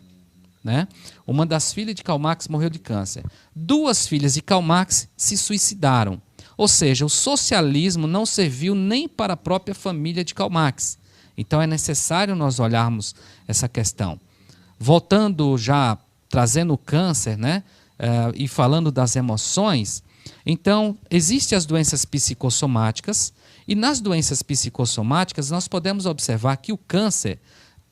Né? Uma das filhas de Karl Marx morreu de câncer. 2 filhas de Karl Marx se suicidaram. Ou seja, o socialismo não serviu nem para a própria família de Karl Marx. Então é necessário nós olharmos essa questão. Voltando já, trazendo o câncer, né? E falando das emoções, então existem as doenças psicossomáticas, e nas doenças psicossomáticas nós podemos observar que o câncer,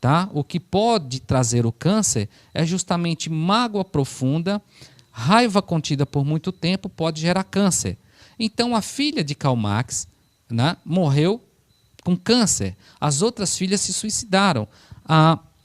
tá? O que pode trazer o câncer é justamente mágoa profunda, raiva contida por muito tempo pode gerar câncer. Então a filha de Karl Marx, né, morreu com câncer. As outras filhas se suicidaram.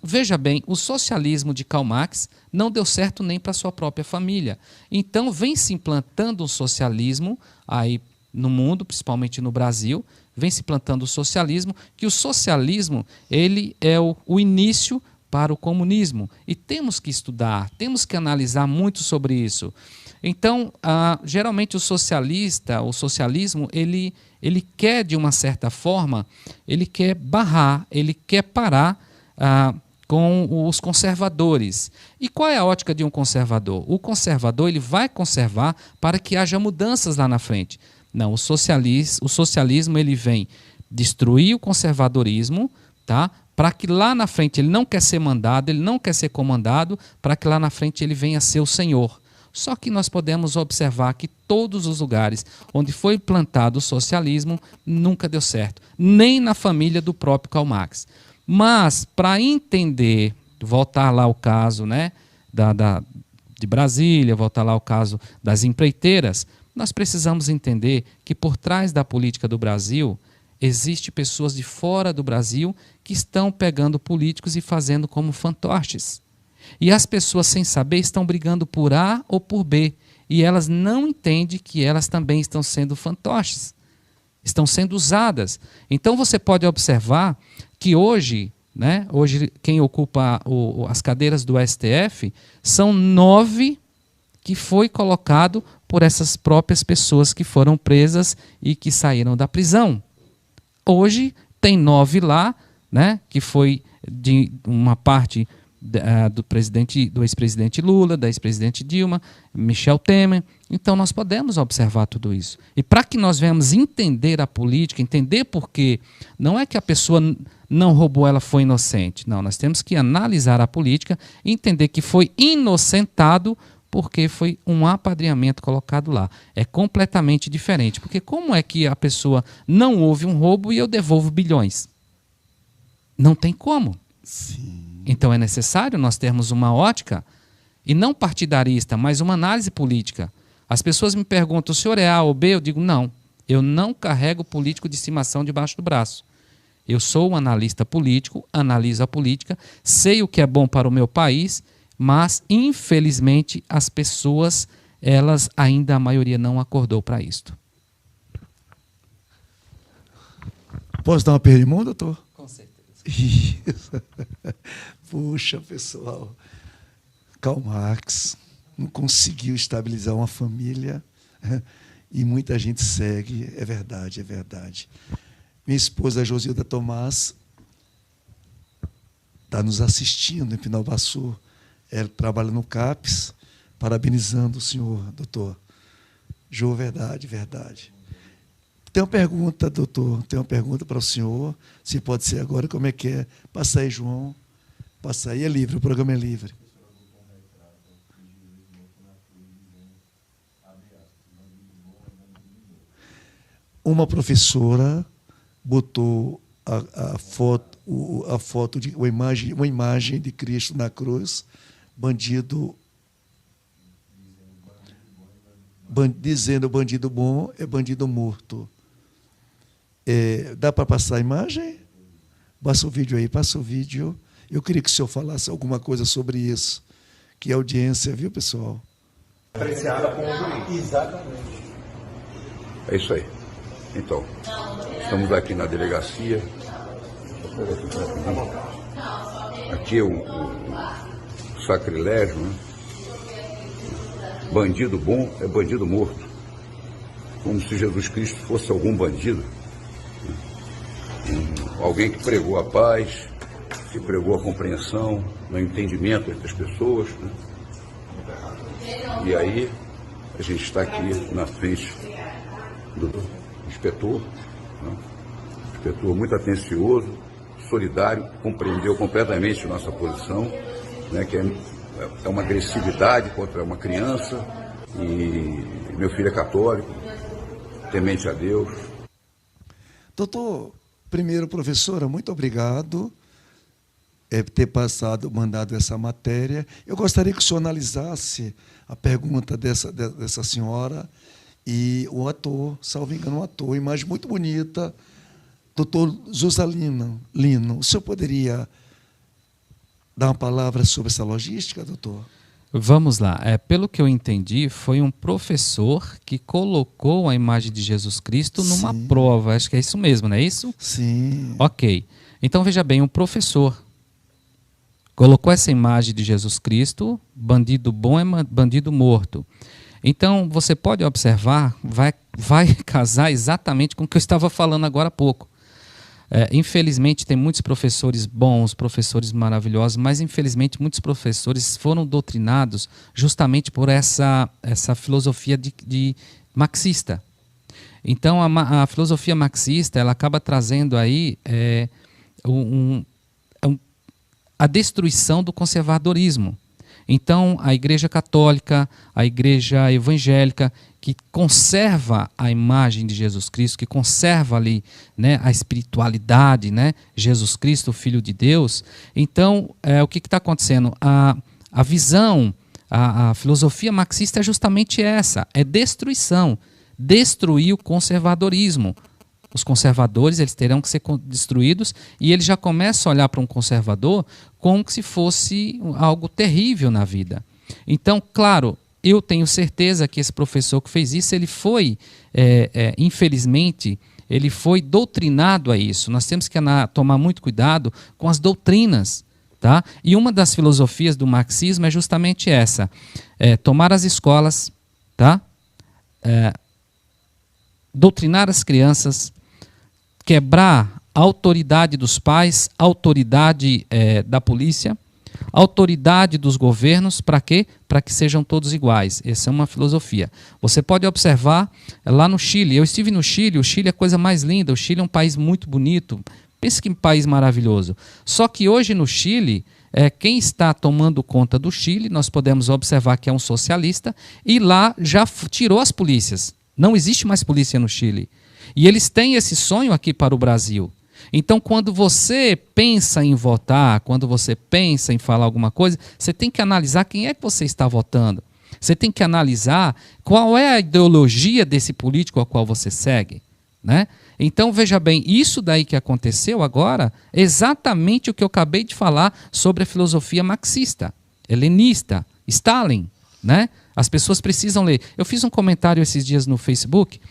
Veja bem, o socialismo de Karl Marx não deu certo nem para sua própria família. Então vem se implantando um socialismo aí no mundo, principalmente no Brasil, vem se implantando o socialismo, que o socialismo ele é o início para o comunismo. E temos que estudar, temos que analisar muito sobre isso. Então, geralmente o socialismo, ele quer, de uma certa forma, ele quer barrar, ele quer parar com os conservadores. E qual é a ótica de um conservador? O conservador ele vai conservar para que haja mudanças lá na frente. Não, o socialismo ele vem destruir o conservadorismo, tá? Para que lá na frente ele não quer ser mandado, ele não quer ser comandado, para que lá na frente ele venha a ser o senhor. Só que nós podemos observar que todos os lugares onde foi implantado o socialismo nunca deu certo, nem na família do próprio Karl Marx. Mas, para entender, voltar lá ao caso, né, de Brasília, voltar lá ao caso das empreiteiras, nós precisamos entender que por trás da política do Brasil, existem pessoas de fora do Brasil que estão pegando políticos e fazendo como fantoches. E as pessoas, sem saber, estão brigando por A ou por B. E elas não entendem que elas também estão sendo fantoches. Estão sendo usadas. Então você pode observar que hoje, né, hoje quem ocupa as cadeiras do STF são 9 que foi colocado por essas próprias pessoas que foram presas e que saíram da prisão. Hoje tem 9 lá, né, que foi de uma parte do ex-presidente Lula, da ex-presidente Dilma, Michel Temer. Então nós podemos observar tudo isso. E para que nós venhamos entender a política, entender por quê, não é que a pessoa não roubou, ela foi inocente. Não, nós temos que analisar a política e entender que foi inocentado porque foi um apadrinhamento colocado lá. É completamente diferente. Porque como é que a pessoa não houve um roubo e eu devolvo bilhões? Não tem como. Sim. Então é necessário nós termos uma ótica, e não partidarista, mas uma análise política. As pessoas me perguntam, o senhor é A ou B? Eu digo, não. Eu não carrego político de estimação debaixo do braço. Eu sou um analista político, analiso a política, sei o que é bom para o meu país, mas, infelizmente, as pessoas, elas ainda, a maioria, não acordou para isto. Posso dar uma pergunta, doutor? Com certeza. Isso. Puxa, pessoal, Karl Marx não conseguiu estabilizar uma família e muita gente segue, é verdade, é verdade. Minha esposa, Josilda Tomás, está nos assistindo em Pinalbaçu. Ela trabalha no CAPES, parabenizando o senhor, doutor. Jô, verdade, verdade. Tem uma pergunta, doutor, tem uma pergunta para o senhor, se pode ser agora, como é que é? Passa aí, João. Passa aí, é livre, o programa é livre. Uma professora botou a foto de uma imagem de Cristo na cruz, dizendo bandido bom é bandido morto. Dá para passar a imagem? Passa o vídeo aí, passa o vídeo. Eu queria que o senhor falasse alguma coisa sobre isso. Que audiência, viu, pessoal? Apreciada como bonito. Exatamente. É isso aí. Então, estamos aqui na delegacia. Aqui é o sacrilégio, né? Bandido bom é bandido morto. como se Jesus Cristo fosse algum bandido, alguém que pregou a paz, que pregou a compreensão, o entendimento entre as pessoas, né? E aí a gente está aqui na frente do inspetor, né? Inspetor muito atencioso, solidário, compreendeu completamente nossa posição, né? Que é uma agressividade contra uma criança, e meu filho é católico, temente a Deus. Doutor, primeiro, professora, muito obrigado por ter mandado essa matéria. Eu gostaria que o senhor analisasse a pergunta dessa senhora e o ator, salvo engano, um ator, imagem muito bonita, doutor Zusa Lino. O senhor poderia dar uma palavra sobre essa logística, doutor? Vamos lá. Pelo que eu entendi, foi um professor que colocou a imagem de Jesus Cristo numa prova. Acho que é isso mesmo, não é isso? Sim. Ok. Então, veja bem, um professor colocou essa imagem de Jesus Cristo, bandido bom é bandido morto. Então, você pode observar, vai casar exatamente com o que eu estava falando agora há pouco. Infelizmente, tem muitos professores bons, professores maravilhosos, mas infelizmente muitos professores foram doutrinados justamente por essa filosofia de marxista. Então, a filosofia marxista, ela acaba trazendo aí a destruição do conservadorismo. Então, a Igreja Católica, a Igreja Evangélica, que conserva a imagem de Jesus Cristo, que conserva ali, né, a espiritualidade, né, Jesus Cristo, o Filho de Deus. Então, o que está acontecendo? A visão, a filosofia marxista é justamente essa, é destruição, destruir o conservadorismo. Os conservadores, eles terão que ser destruídos, e ele já começa a olhar para um conservador como se fosse algo terrível na vida. Então, claro, eu tenho certeza que esse professor que fez isso, ele foi, infelizmente, ele foi doutrinado a isso. Nós temos que tomar muito cuidado com as doutrinas. Tá? E uma das filosofias do marxismo é justamente essa, tomar as escolas, tá? Doutrinar as crianças, quebrar a autoridade dos pais, a autoridade da polícia, a autoridade dos governos, para quê? Para que sejam todos iguais. Essa é uma filosofia. Você pode observar lá no Chile. Eu estive no Chile, o Chile é a coisa mais linda, o Chile é um país muito bonito. Pense que país maravilhoso. Só que hoje no Chile, quem está tomando conta do Chile, nós podemos observar que é um socialista, e lá já tirou as polícias. Não existe mais polícia no Chile. E eles têm esse sonho aqui para o Brasil. Então, quando você pensa em votar, quando você pensa em falar alguma coisa, você tem que analisar quem é que você está votando. Você tem que analisar qual é a ideologia desse político ao qual você segue, né? Então, veja bem, isso daí que aconteceu agora é exatamente o que eu acabei de falar sobre a filosofia marxista, helenista, Stalin, né? As pessoas precisam ler. Eu fiz um comentário esses dias no Facebook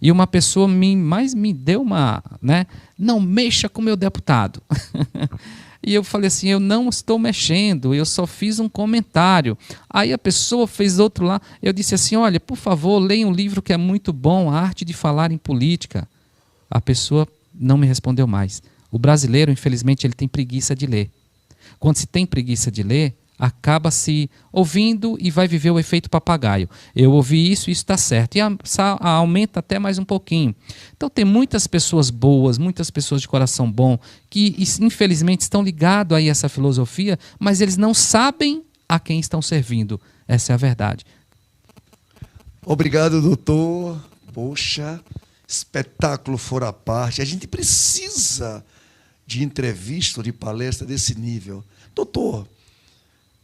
e uma pessoa me deu uma, né? Não mexa com o meu deputado. E eu falei assim, eu não estou mexendo, eu só fiz um comentário. Aí a pessoa fez outro lá. Eu disse assim, olha, por favor, leia um livro que é muito bom, A Arte de Falar em Política. A pessoa não me respondeu mais. O brasileiro, infelizmente, ele tem preguiça de ler. Quando se tem preguiça de ler, acaba se ouvindo e vai viver o efeito papagaio. Eu ouvi isso está certo. E aumenta até mais um pouquinho. Então tem muitas pessoas boas, muitas pessoas de coração bom, que infelizmente estão ligados a essa filosofia, mas eles não sabem a quem estão servindo. Essa é a verdade. Obrigado, doutor. Poxa, espetáculo fora a parte. A gente precisa de entrevista, de palestra desse nível. Doutor,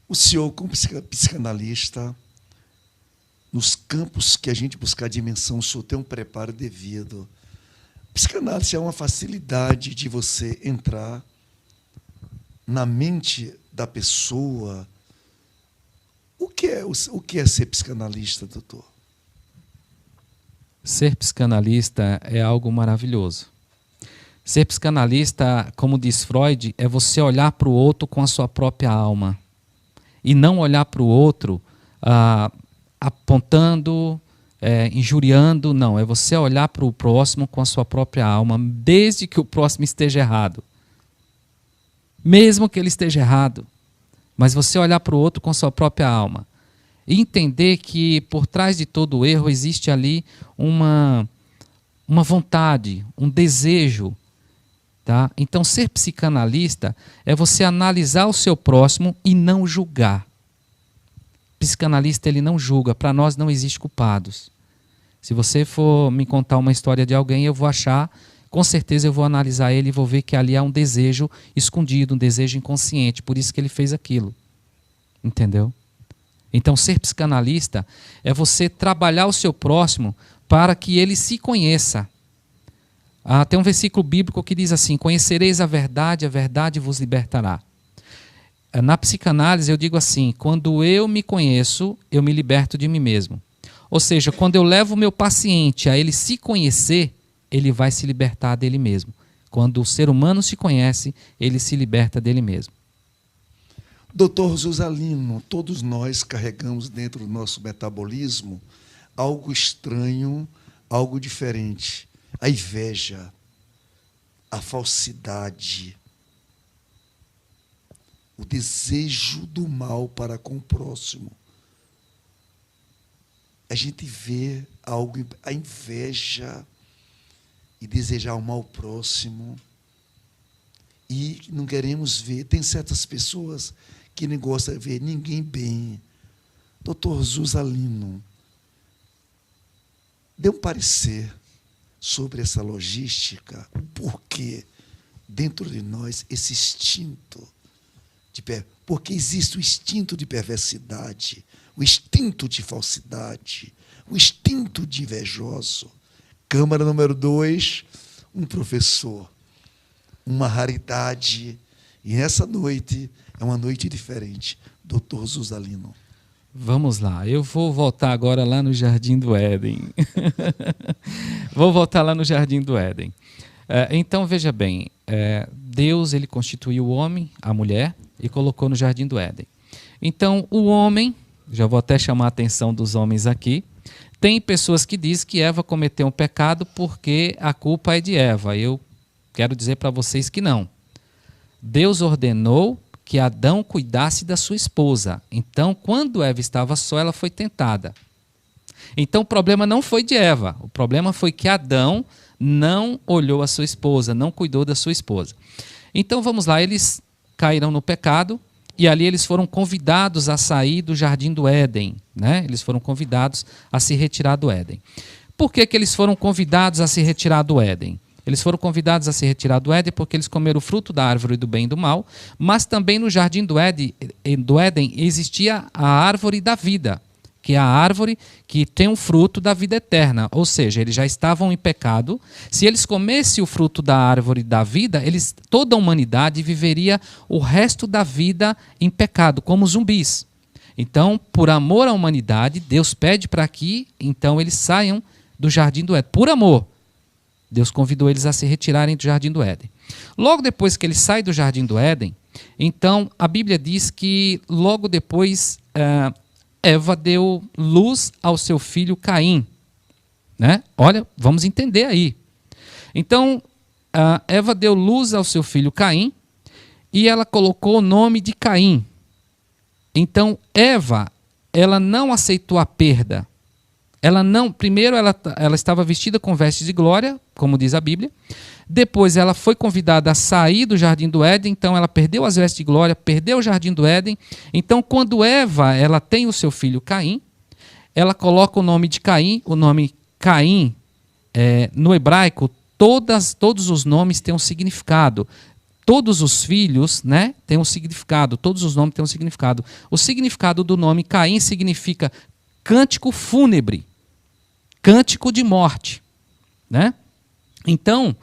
o senhor, como psicanalista, nos campos que a gente buscar a dimensão, o senhor tem um preparo devido. Psicanálise é uma facilidade de você entrar na mente da pessoa. O que é ser psicanalista, doutor? Ser psicanalista é algo maravilhoso. Ser psicanalista, como diz Freud, é você olhar para o outro com a sua própria alma. E não olhar para o outro apontando, injuriando, não. É você olhar para o próximo com a sua própria alma, desde que o próximo esteja errado. Mesmo que ele esteja errado. Mas você olhar para o outro com a sua própria alma. E entender que por trás de todo o erro existe ali uma vontade, um desejo. Tá? Então, ser psicanalista é você analisar o seu próximo e não julgar. Psicanalista, ele não julga. Para nós não existe culpados. Se você for me contar uma história de alguém, eu vou achar, com certeza eu vou analisar ele e vou ver que ali há um desejo escondido, um desejo inconsciente. Por isso que ele fez aquilo. Entendeu? Então, ser psicanalista é você trabalhar o seu próximo para que ele se conheça. Tem um versículo bíblico que diz assim: conhecereis a verdade vos libertará. Na psicanálise eu digo assim: quando eu me conheço, eu me liberto de mim mesmo. Ou seja, quando eu levo o meu paciente a ele se conhecer, ele vai se libertar dele mesmo. Quando o ser humano se conhece, ele se liberta dele mesmo. Doutor Zusalino, todos nós carregamos dentro do nosso metabolismo algo estranho, algo diferente. A inveja, a falsidade, o desejo do mal para com o próximo. A gente vê algo, a inveja e desejar o mal ao próximo. E não queremos ver, tem certas pessoas que não gostam de ver ninguém bem. Doutor Zusalino, dê um parecer sobre essa logística, o porquê dentro de nós esse instinto porque existe o instinto de perversidade, o instinto de falsidade, o instinto de invejoso. Câmara número 2, um professor, uma raridade. E essa noite é uma noite diferente. Doutor Zusalino. Vamos lá, eu vou voltar agora lá no Jardim do Éden. Vou voltar lá no Jardim do Éden. Então, veja bem, Deus ele constituiu o homem, a mulher, e colocou no Jardim do Éden. Então, o homem, já vou até chamar a atenção dos homens aqui, tem pessoas que dizem que Eva cometeu um pecado porque a culpa é de Eva. Eu quero dizer para vocês que não. Deus ordenou que Adão cuidasse da sua esposa. Então, quando Eva estava só, ela foi tentada. Então, o problema não foi de Eva. O problema foi que Adão não olhou a sua esposa, não cuidou da sua esposa. Então, vamos lá, eles caíram no pecado e ali eles foram convidados a sair do Jardim do Éden, né? Eles foram convidados a se retirar do Éden. Por que eles foram convidados a se retirar do Éden? Eles foram convidados a se retirar do Éden porque eles comeram o fruto da árvore do bem e do mal, mas também no Jardim do Éden existia a árvore da vida, que é a árvore que tem o fruto da vida eterna. Ou seja, eles já estavam em pecado. Se eles comessem o fruto da árvore da vida, toda a humanidade viveria o resto da vida em pecado, como zumbis. Então, por amor à humanidade, Deus pede para que então eles saiam do Jardim do Éden. Por amor, Deus convidou eles a se retirarem do Jardim do Éden. Logo depois que eles saem do Jardim do Éden, então a Bíblia diz que logo depois Eva deu luz ao seu filho Caim. Né? Olha, vamos entender aí. Então, Eva deu luz ao seu filho Caim e ela colocou o nome de Caim. Então, Eva, ela não aceitou a perda. Primeiro ela estava vestida com vestes de glória, como diz a Bíblia. Depois ela foi convidada a sair do Jardim do Éden, então ela perdeu as vestes de glória, perdeu o Jardim do Éden. Então, quando Eva ela tem o seu filho Caim, ela coloca o nome de Caim. O nome Caim, no hebraico, todos os nomes têm um significado. Todos os filhos, né, têm um significado, todos os nomes têm um significado. O significado do nome Caim significa cântico fúnebre, cântico de morte. Né? Então,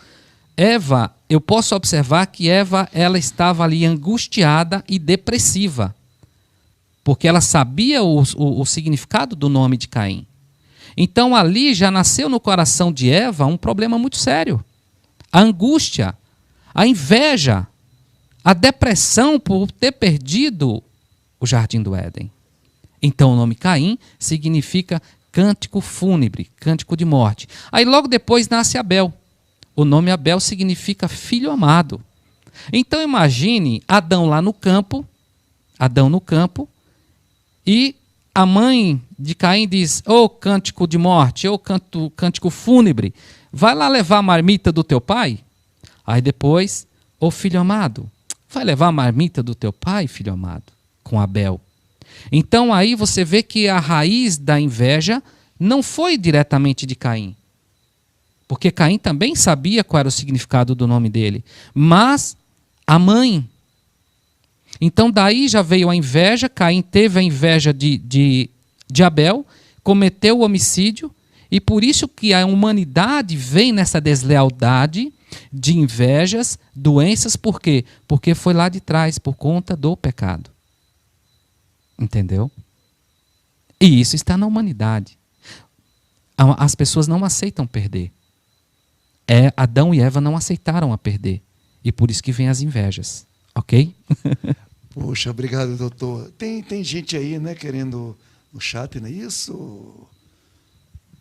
Eva, eu posso observar que Eva ela estava ali angustiada e depressiva, porque ela sabia o significado do nome de Caim. Então ali já nasceu no coração de Eva um problema muito sério. A angústia, a inveja, a depressão por ter perdido o Jardim do Éden. Então o nome Caim significa cântico fúnebre, cântico de morte. Aí logo depois nasce Abel. O nome Abel significa filho amado. Então imagine Adão lá no campo, e a mãe de Caim diz: ô cântico de morte, ô cântico fúnebre, vai lá levar a marmita do teu pai? Aí depois, ô filho amado, vai levar a marmita do teu pai, filho amado, com Abel. Então aí você vê que a raiz da inveja não foi diretamente de Caim. Porque Caim também sabia qual era o significado do nome dele. Mas a mãe. Então daí já veio a inveja, Caim teve a inveja de Abel, cometeu o homicídio, e por isso que a humanidade vem nessa deslealdade de invejas, doenças, por quê? Porque foi lá de trás, por conta do pecado. Entendeu? E isso está na humanidade. As pessoas não aceitam perder. Adão e Eva não aceitaram a perder. E por isso que vem as invejas. Ok? Poxa, obrigado, doutor. Tem gente aí, né, querendo no chat, não é isso?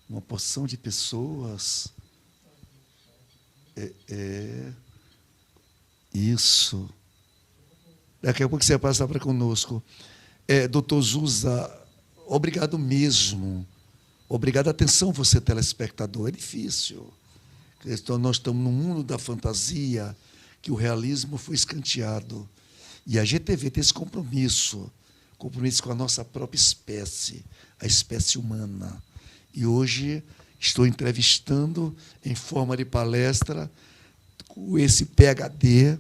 Uma porção de pessoas. Isso. Daqui a pouco você vai passar para conosco. Doutor Zusa, obrigado mesmo. Obrigado. Atenção, você telespectador. É difícil. Então, nós estamos num mundo da fantasia, que o realismo foi escanteado. E a GTV tem esse compromisso com a nossa própria espécie, a espécie humana. E hoje estou entrevistando, em forma de palestra, com esse PhD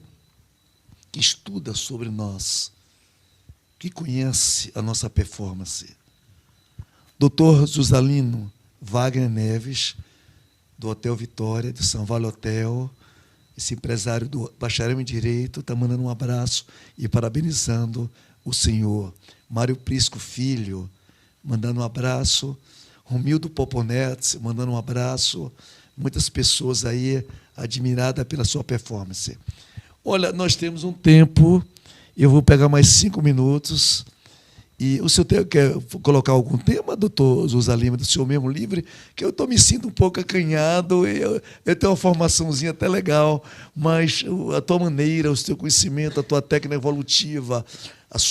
que estuda sobre nós, que conhece a nossa performance. Dr. Zusalino Wagner Neves, do Hotel Vitória, do São Vale Hotel, esse empresário do bacharel em Direito, está mandando um abraço e parabenizando o senhor. Mário Prisco Filho, mandando um abraço. Romildo Poponetes, mandando um abraço. Muitas pessoas aí admiradas pela sua performance. Olha, nós temos um tempo, eu vou pegar mais 5 minutos. E o senhor quer colocar algum tema, doutor Zusa Lima, do senhor mesmo livre? Que eu me sinto um pouco acanhado, eu tenho uma formaçãozinha até legal, mas a tua maneira, o seu conhecimento, a tua técnica evolutiva,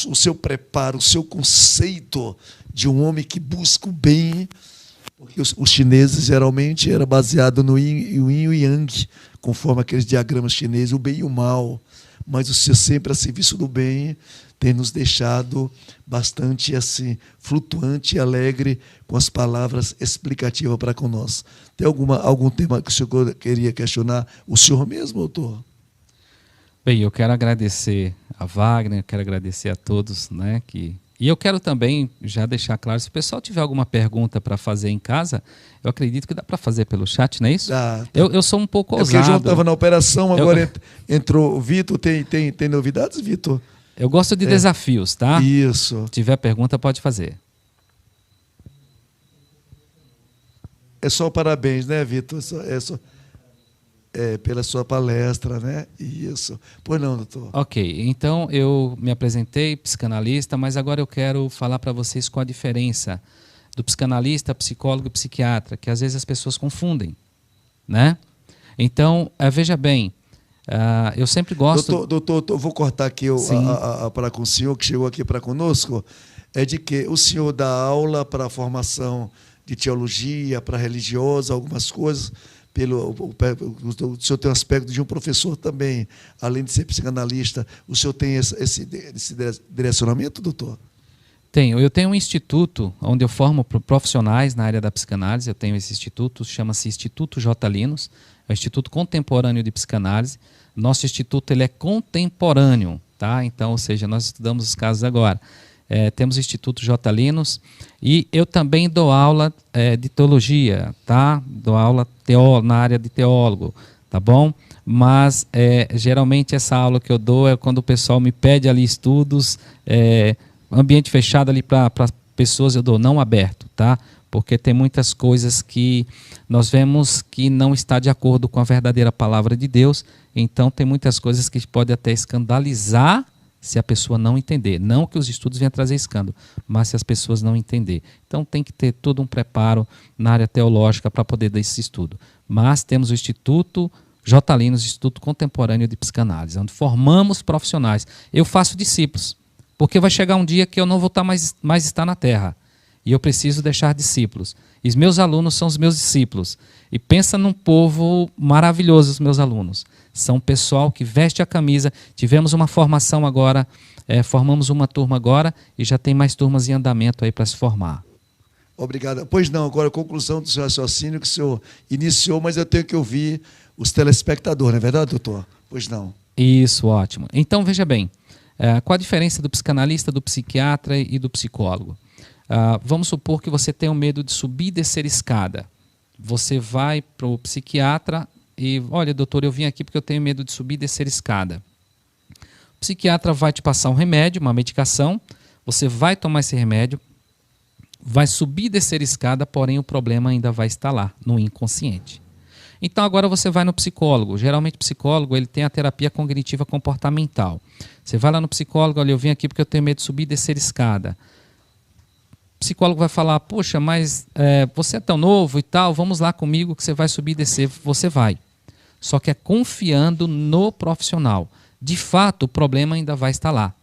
o seu preparo, o seu conceito de um homem que busca o bem, porque os chineses geralmente era baseado no yin e o yang, conforme aqueles diagramas chineses, o bem e o mal, mas o senhor sempre a serviço do bem tem nos deixado bastante assim, flutuante e alegre com as palavras explicativas para conosco. Tem algum tema que o senhor queria questionar? O senhor mesmo, doutor? Bem, eu quero agradecer a Wagner, quero agradecer a todos, né, e eu quero também já deixar claro, se o pessoal tiver alguma pergunta para fazer em casa, eu acredito que dá para fazer pelo chat, não é isso? Eu sou um pouco ousado. Porque o João estava na operação, agora entrou o Vitor. Tem novidades, Vitor? Eu gosto de desafios, tá? Isso. Se tiver pergunta, pode fazer. É só parabéns, né, Vitor? Pela sua palestra, né? Isso. Pois não, doutor? Ok, então eu me apresentei, psicanalista, mas agora eu quero falar para vocês qual a diferença do psicanalista, psicólogo e psiquiatra, que às vezes as pessoas confundem, né? Então, veja bem, eu sempre gosto... Doutor, vou cortar aqui para com o senhor, que chegou aqui para conosco, é de que o senhor dá aula para a formação de teologia, para religiosa, algumas coisas... O senhor tem um aspecto de um professor também, além de ser psicanalista. O senhor tem esse direcionamento, doutor? Tenho. Eu tenho um instituto onde eu formo profissionais na área da psicanálise. Eu tenho esse instituto, chama-se Instituto J. Linus, é o Instituto Contemporâneo de Psicanálise. Nosso instituto ele é contemporâneo, tá? Então, ou seja, nós estudamos os casos agora. Temos o Instituto J. Linus e eu também dou aula de teologia, tá? Dou aula na área de teólogo, tá bom? Mas geralmente essa aula que eu dou é quando o pessoal me pede ali estudos, ambiente fechado ali para pessoas eu dou, não aberto, tá? Porque tem muitas coisas que nós vemos que não está de acordo com a verdadeira palavra de Deus, então tem muitas coisas que podem até escandalizar se a pessoa não entender. Não que os estudos venham trazer escândalo, mas se as pessoas não entender. Então tem que ter todo um preparo na área teológica para poder dar esse estudo. Mas temos o Instituto J. Linus, Instituto Contemporâneo de Psicanálise, onde formamos profissionais. Eu faço discípulos, porque vai chegar um dia que eu não vou mais estar na Terra. E eu preciso deixar discípulos. E os meus alunos são os meus discípulos. E pensa num povo maravilhoso, os meus alunos. São pessoal que veste a camisa. Tivemos uma formação agora, formamos uma turma agora e já tem mais turmas em andamento aí para se formar. Obrigado. Pois não, agora a conclusão do seu raciocínio que o senhor iniciou, mas eu tenho que ouvir os telespectadores, não é verdade, doutor? Pois não. Isso, ótimo. Então, veja bem, qual a diferença do psicanalista, do psiquiatra e do psicólogo? Vamos supor que você tem o medo de subir e descer escada. Você vai para o psiquiatra e, olha, doutor, eu vim aqui porque eu tenho medo de subir e descer escada. O psiquiatra vai te passar um remédio, uma medicação, você vai tomar esse remédio, vai subir e descer escada, porém o problema ainda vai estar lá, no inconsciente. Então agora você vai no psicólogo. Geralmente o psicólogo ele tem a terapia cognitiva comportamental. Você vai lá no psicólogo, olha, eu vim aqui porque eu tenho medo de subir e descer escada. O psicólogo vai falar, poxa, mas você é tão novo e tal, vamos lá comigo que você vai subir e descer, você vai. Só que é confiando no profissional. De fato, o problema ainda vai estar lá.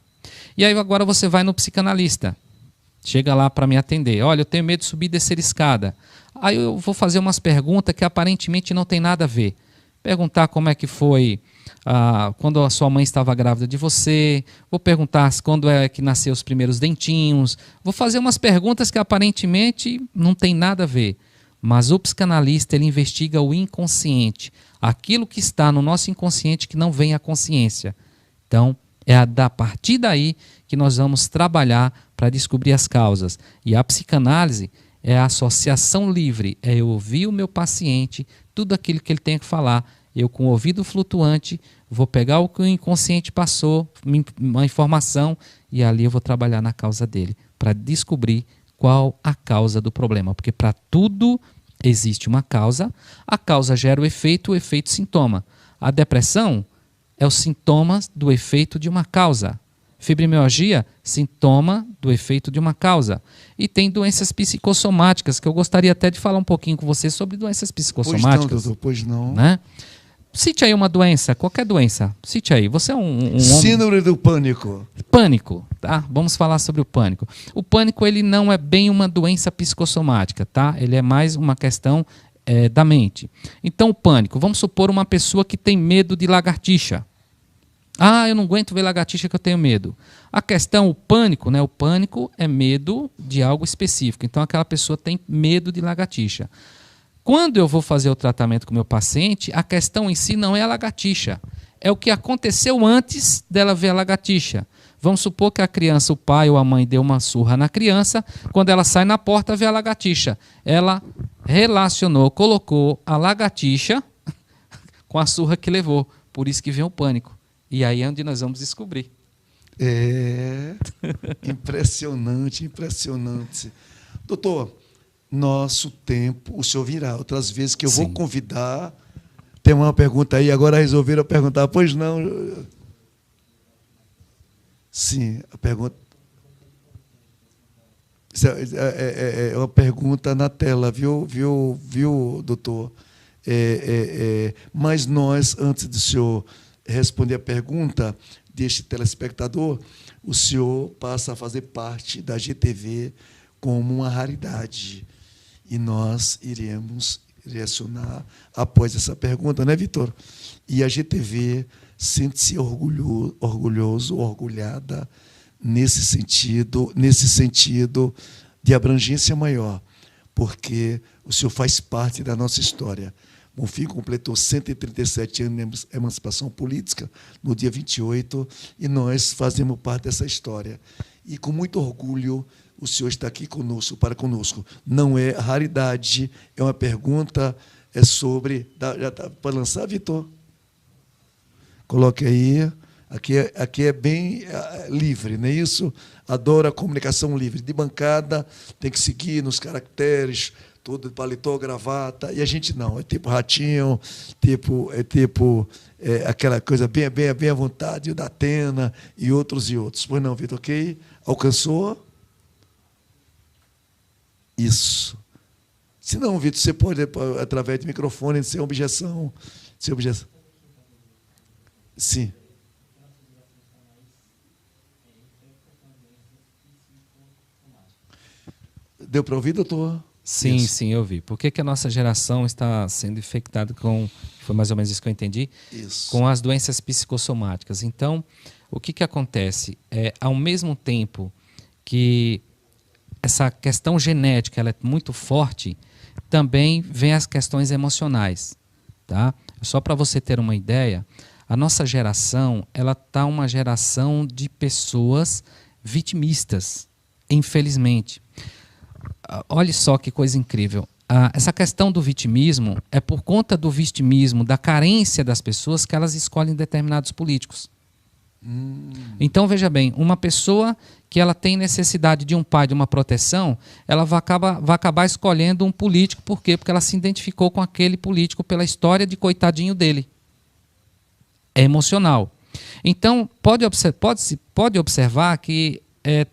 E aí agora você vai no psicanalista. Chega lá para me atender. Olha, eu tenho medo de subir e descer escada. Aí eu vou fazer umas perguntas que aparentemente não tem nada a ver. Perguntar como é que foi quando a sua mãe estava grávida de você. Vou perguntar quando é que nasceu os primeiros dentinhos. Vou fazer umas perguntas que aparentemente não tem nada a ver. Mas o psicanalista ele investiga o inconsciente. Aquilo que está no nosso inconsciente que não vem à consciência. Então, é a partir daí que nós vamos trabalhar para descobrir as causas. E a psicanálise é a associação livre, é eu ouvir o meu paciente, tudo aquilo que ele tem que falar, eu com o ouvido flutuante, vou pegar o que o inconsciente passou, uma informação, e ali eu vou trabalhar na causa dele, para descobrir qual a causa do problema. Porque para tudo existe uma causa, a causa gera o efeito sintoma. A depressão é o sintoma do efeito de uma causa. Fibromialgia, sintoma do efeito de uma causa. E tem doenças psicossomáticas, que eu gostaria até de falar um pouquinho com você sobre doenças psicossomáticas. Pois não, doutor, pois não. Né? Cite aí uma doença, qualquer doença. Cite aí. Você é um Síndrome do pânico. Pânico, tá? Vamos falar sobre o pânico. O pânico ele não é bem uma doença psicossomática, tá? Ele é mais uma questão da mente. Então o pânico, vamos supor uma pessoa que tem medo de lagartixa. Eu não aguento ver lagartixa que eu tenho medo. A questão, o pânico, né? O pânico é medo de algo específico. Então aquela pessoa tem medo de lagartixa. Quando eu vou fazer o tratamento com o meu paciente, a questão em si não é a lagartixa. É o que aconteceu antes dela ver a lagartixa. Vamos supor que a criança, o pai ou a mãe deu uma surra na criança, quando ela sai na porta vê a lagartixa. Ela relacionou, colocou a lagartixa com a surra que levou. Por isso que vem o pânico. E aí é onde nós vamos descobrir. Impressionante, impressionante. Doutor, nosso tempo, o senhor virá outras vezes que eu vou convidar. Tem uma pergunta aí, agora resolveram perguntar. Pois não. Sim, a pergunta. É uma pergunta na tela, viu, doutor? Mas nós, antes do senhor responder a pergunta deste telespectador, o senhor passa a fazer parte da GTV como uma raridade. E nós iremos reacionar após essa pergunta, né, Vitor? E a GTV sente-se orgulhoso, orgulhada nesse sentido de abrangência maior, porque o senhor faz parte da nossa história. Bonfim completou 137 anos de emancipação política no dia 28 e nós fazemos parte dessa história. E com muito orgulho o senhor está aqui conosco, para conosco. Não é raridade, é uma pergunta sobre... Já está para lançar, Vitor? Coloque aí. Aqui é bem livre, não é isso? Adoro a comunicação livre. De bancada, tem que seguir nos caracteres, todo de paletó, gravata, e a gente não, é tipo Ratinho, aquela coisa bem à vontade, o da Atena e outros. Pois não, Vitor, ok? Alcançou? Isso. Se não, Vitor, você pode, através do microfone, sem objeção. Sim. Deu para ouvir, doutor? Sim, sim, eu vi. Por que a nossa geração está sendo infectada com, foi mais ou menos isso que eu entendi, com as doenças psicossomáticas? Então, o que acontece? Ao mesmo tempo que essa questão genética ela é muito forte, também vem as questões emocionais. Tá? Só para você ter uma ideia, a nossa geração ela está uma geração de pessoas vitimistas, infelizmente. Olha só que coisa incrível. Essa questão do vitimismo é por conta do vitimismo, da carência das pessoas que elas escolhem determinados políticos. Então, veja bem, uma pessoa que ela tem necessidade de um pai, de uma proteção, ela vai acabar escolhendo um político. Por quê? Porque ela se identificou com aquele político pela história de coitadinho dele. É emocional. Então, pode observar que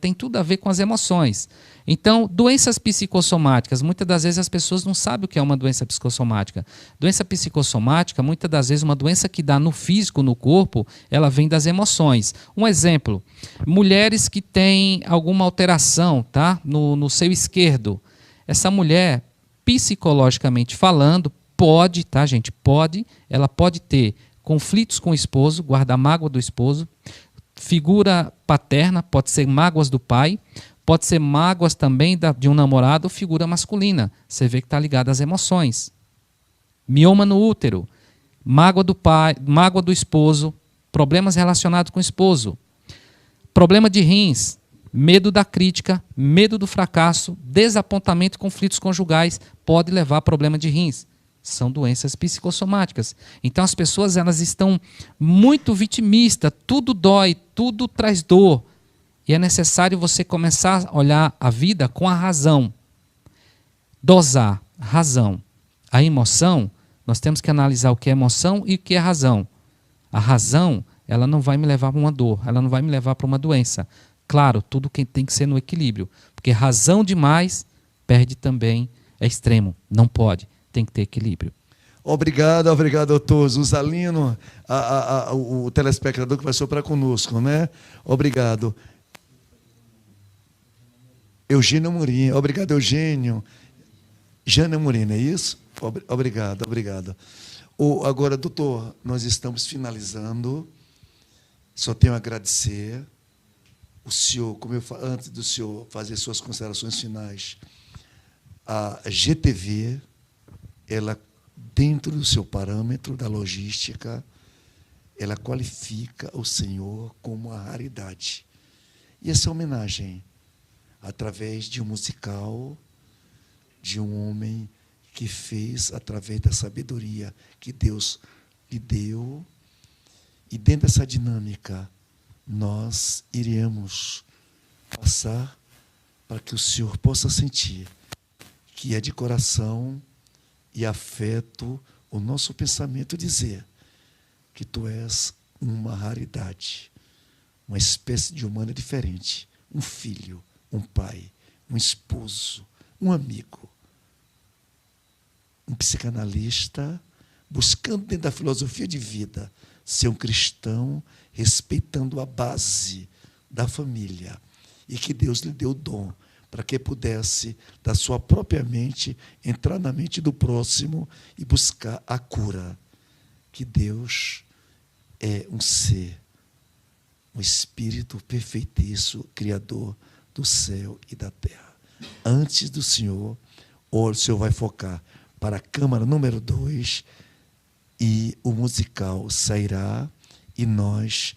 tem tudo a ver com as emoções. Então, doenças psicossomáticas, muitas das vezes as pessoas não sabem o que é uma doença psicossomática. Doença psicossomática, muitas das vezes uma doença que dá no físico, no corpo, ela vem das emoções. Um exemplo, mulheres que têm alguma alteração, tá, no seio esquerdo. Essa mulher, psicologicamente falando, pode, tá, gente, ela pode ter conflitos com o esposo, guardar mágoa do esposo, figura paterna, pode ser mágoas do pai, pode ser mágoas também de um namorado ou figura masculina. Você vê que está ligado às emoções. Mioma no útero, mágoa do pai, mágoa do esposo, problemas relacionados com o esposo. Problema de rins, medo da crítica, medo do fracasso, desapontamento e conflitos conjugais pode levar a problema de rins. São doenças psicossomáticas. Então as pessoas elas estão muito vitimistas, tudo dói, tudo traz dor. E é necessário você começar a olhar a vida com a razão. Dosar, razão. A emoção, nós temos que analisar o que é emoção e o que é razão. A razão, ela não vai me levar para uma dor, ela não vai me levar para uma doença. Claro, tudo que tem que ser no equilíbrio. Porque razão demais perde também, é extremo. Não pode, tem que ter equilíbrio. Obrigado, doutor Zuzalino, o telespectador que vai soprar conosco, né? Obrigado. Eugênio Amorim, obrigado, Eugênio. Jana Amorim, é isso? Obrigado. Agora, doutor, nós estamos finalizando. Só tenho a agradecer. O senhor, antes do senhor fazer suas considerações finais, a GTV, ela, dentro do seu parâmetro da logística, ela qualifica o senhor como uma raridade. E essa homenagem, através de um musical, de um homem que fez através da sabedoria que Deus lhe deu. E dentro dessa dinâmica, nós iremos passar para que o senhor possa sentir que é de coração e afeto o nosso pensamento dizer que tu és uma raridade, uma espécie de humano diferente, um filho, um pai, um esposo, um amigo, um psicanalista, buscando dentro da filosofia de vida ser um cristão, respeitando a base da família, e que Deus lhe deu o dom para que pudesse, da sua própria mente, entrar na mente do próximo e buscar a cura. Que Deus é um ser, um espírito perfeitiço, criador do céu e da terra. Antes do senhor, o senhor vai focar para a Câmara número 2 e o musical sairá e nós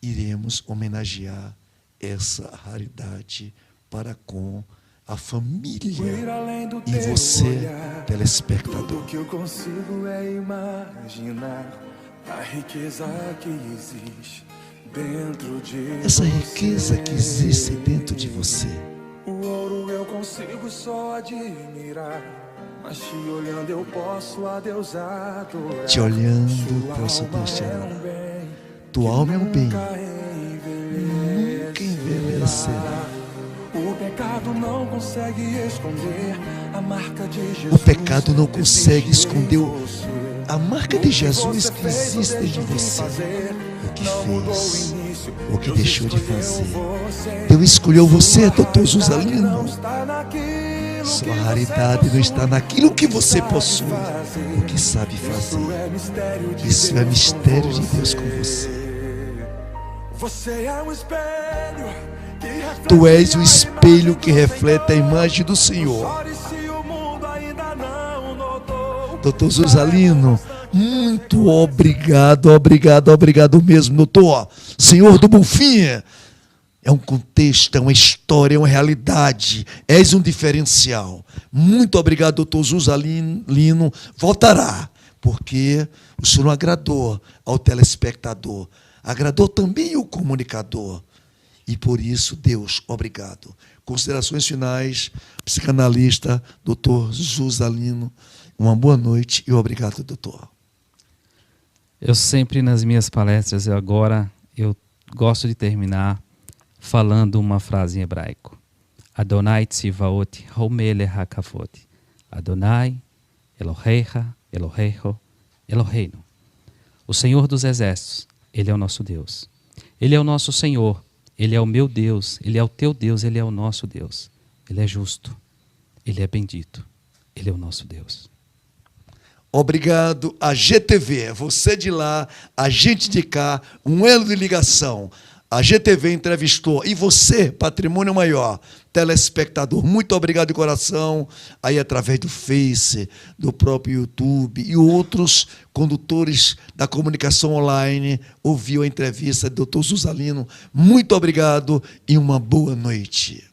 iremos homenagear essa raridade para com a família e você, telespectador. O que eu consigo é imaginar a riqueza que existe dentro de essa riqueza que existe dentro de você. O ouro eu consigo consigo só admirar, mas te olhando eu posso a Deus adorar. Te olhando eu posso a Deus te adorar. Tua alma é um bem, nunca envelhecerá. O pecado não consegue esconder a marca de Jesus. O pecado não consegue esconder a marca de Jesus que existe em você. O que fez, o que deixou de fazer. Deus escolheu você, doutor Zusa Lino. Sua raridade não está naquilo que você possui, o que sabe fazer. Isso é mistério de Deus com você. Você é um espelho. Tu és o espelho que reflete a imagem do Senhor. Doutor Zusa Lino, muito obrigado, obrigado mesmo, doutor. Senhor do Bonfim, é um contexto, é uma história, é uma realidade. És um diferencial. Muito obrigado, doutor Zusa Lino. Voltará, porque o senhor agradou ao telespectador, agradou também o comunicador. E por isso, Deus, obrigado. Considerações finais, psicanalista, doutor Zusa Lino. Uma boa noite e obrigado, doutor. Eu sempre, nas minhas palestras, eu gosto de terminar falando uma frase em hebraico. Adonai tziva'ot ha'omele ha'kavod. Adonai, Elohecha, Elohecho, Eloheinu. O Senhor dos Exércitos, Ele é o nosso Deus. Ele é o nosso Senhor. Ele é o meu Deus, Ele é o teu Deus, Ele é o nosso Deus. Ele é justo, Ele é bendito, Ele é o nosso Deus. Obrigado a GTV, você de lá, a gente de cá, um elo de ligação. A GTV entrevistou, e você, Patrimônio Maior, telespectador, muito obrigado de coração, aí através do Face, do próprio YouTube e outros condutores da comunicação online, ouviu a entrevista do Dr. Zusa Lino. Muito obrigado e uma boa noite.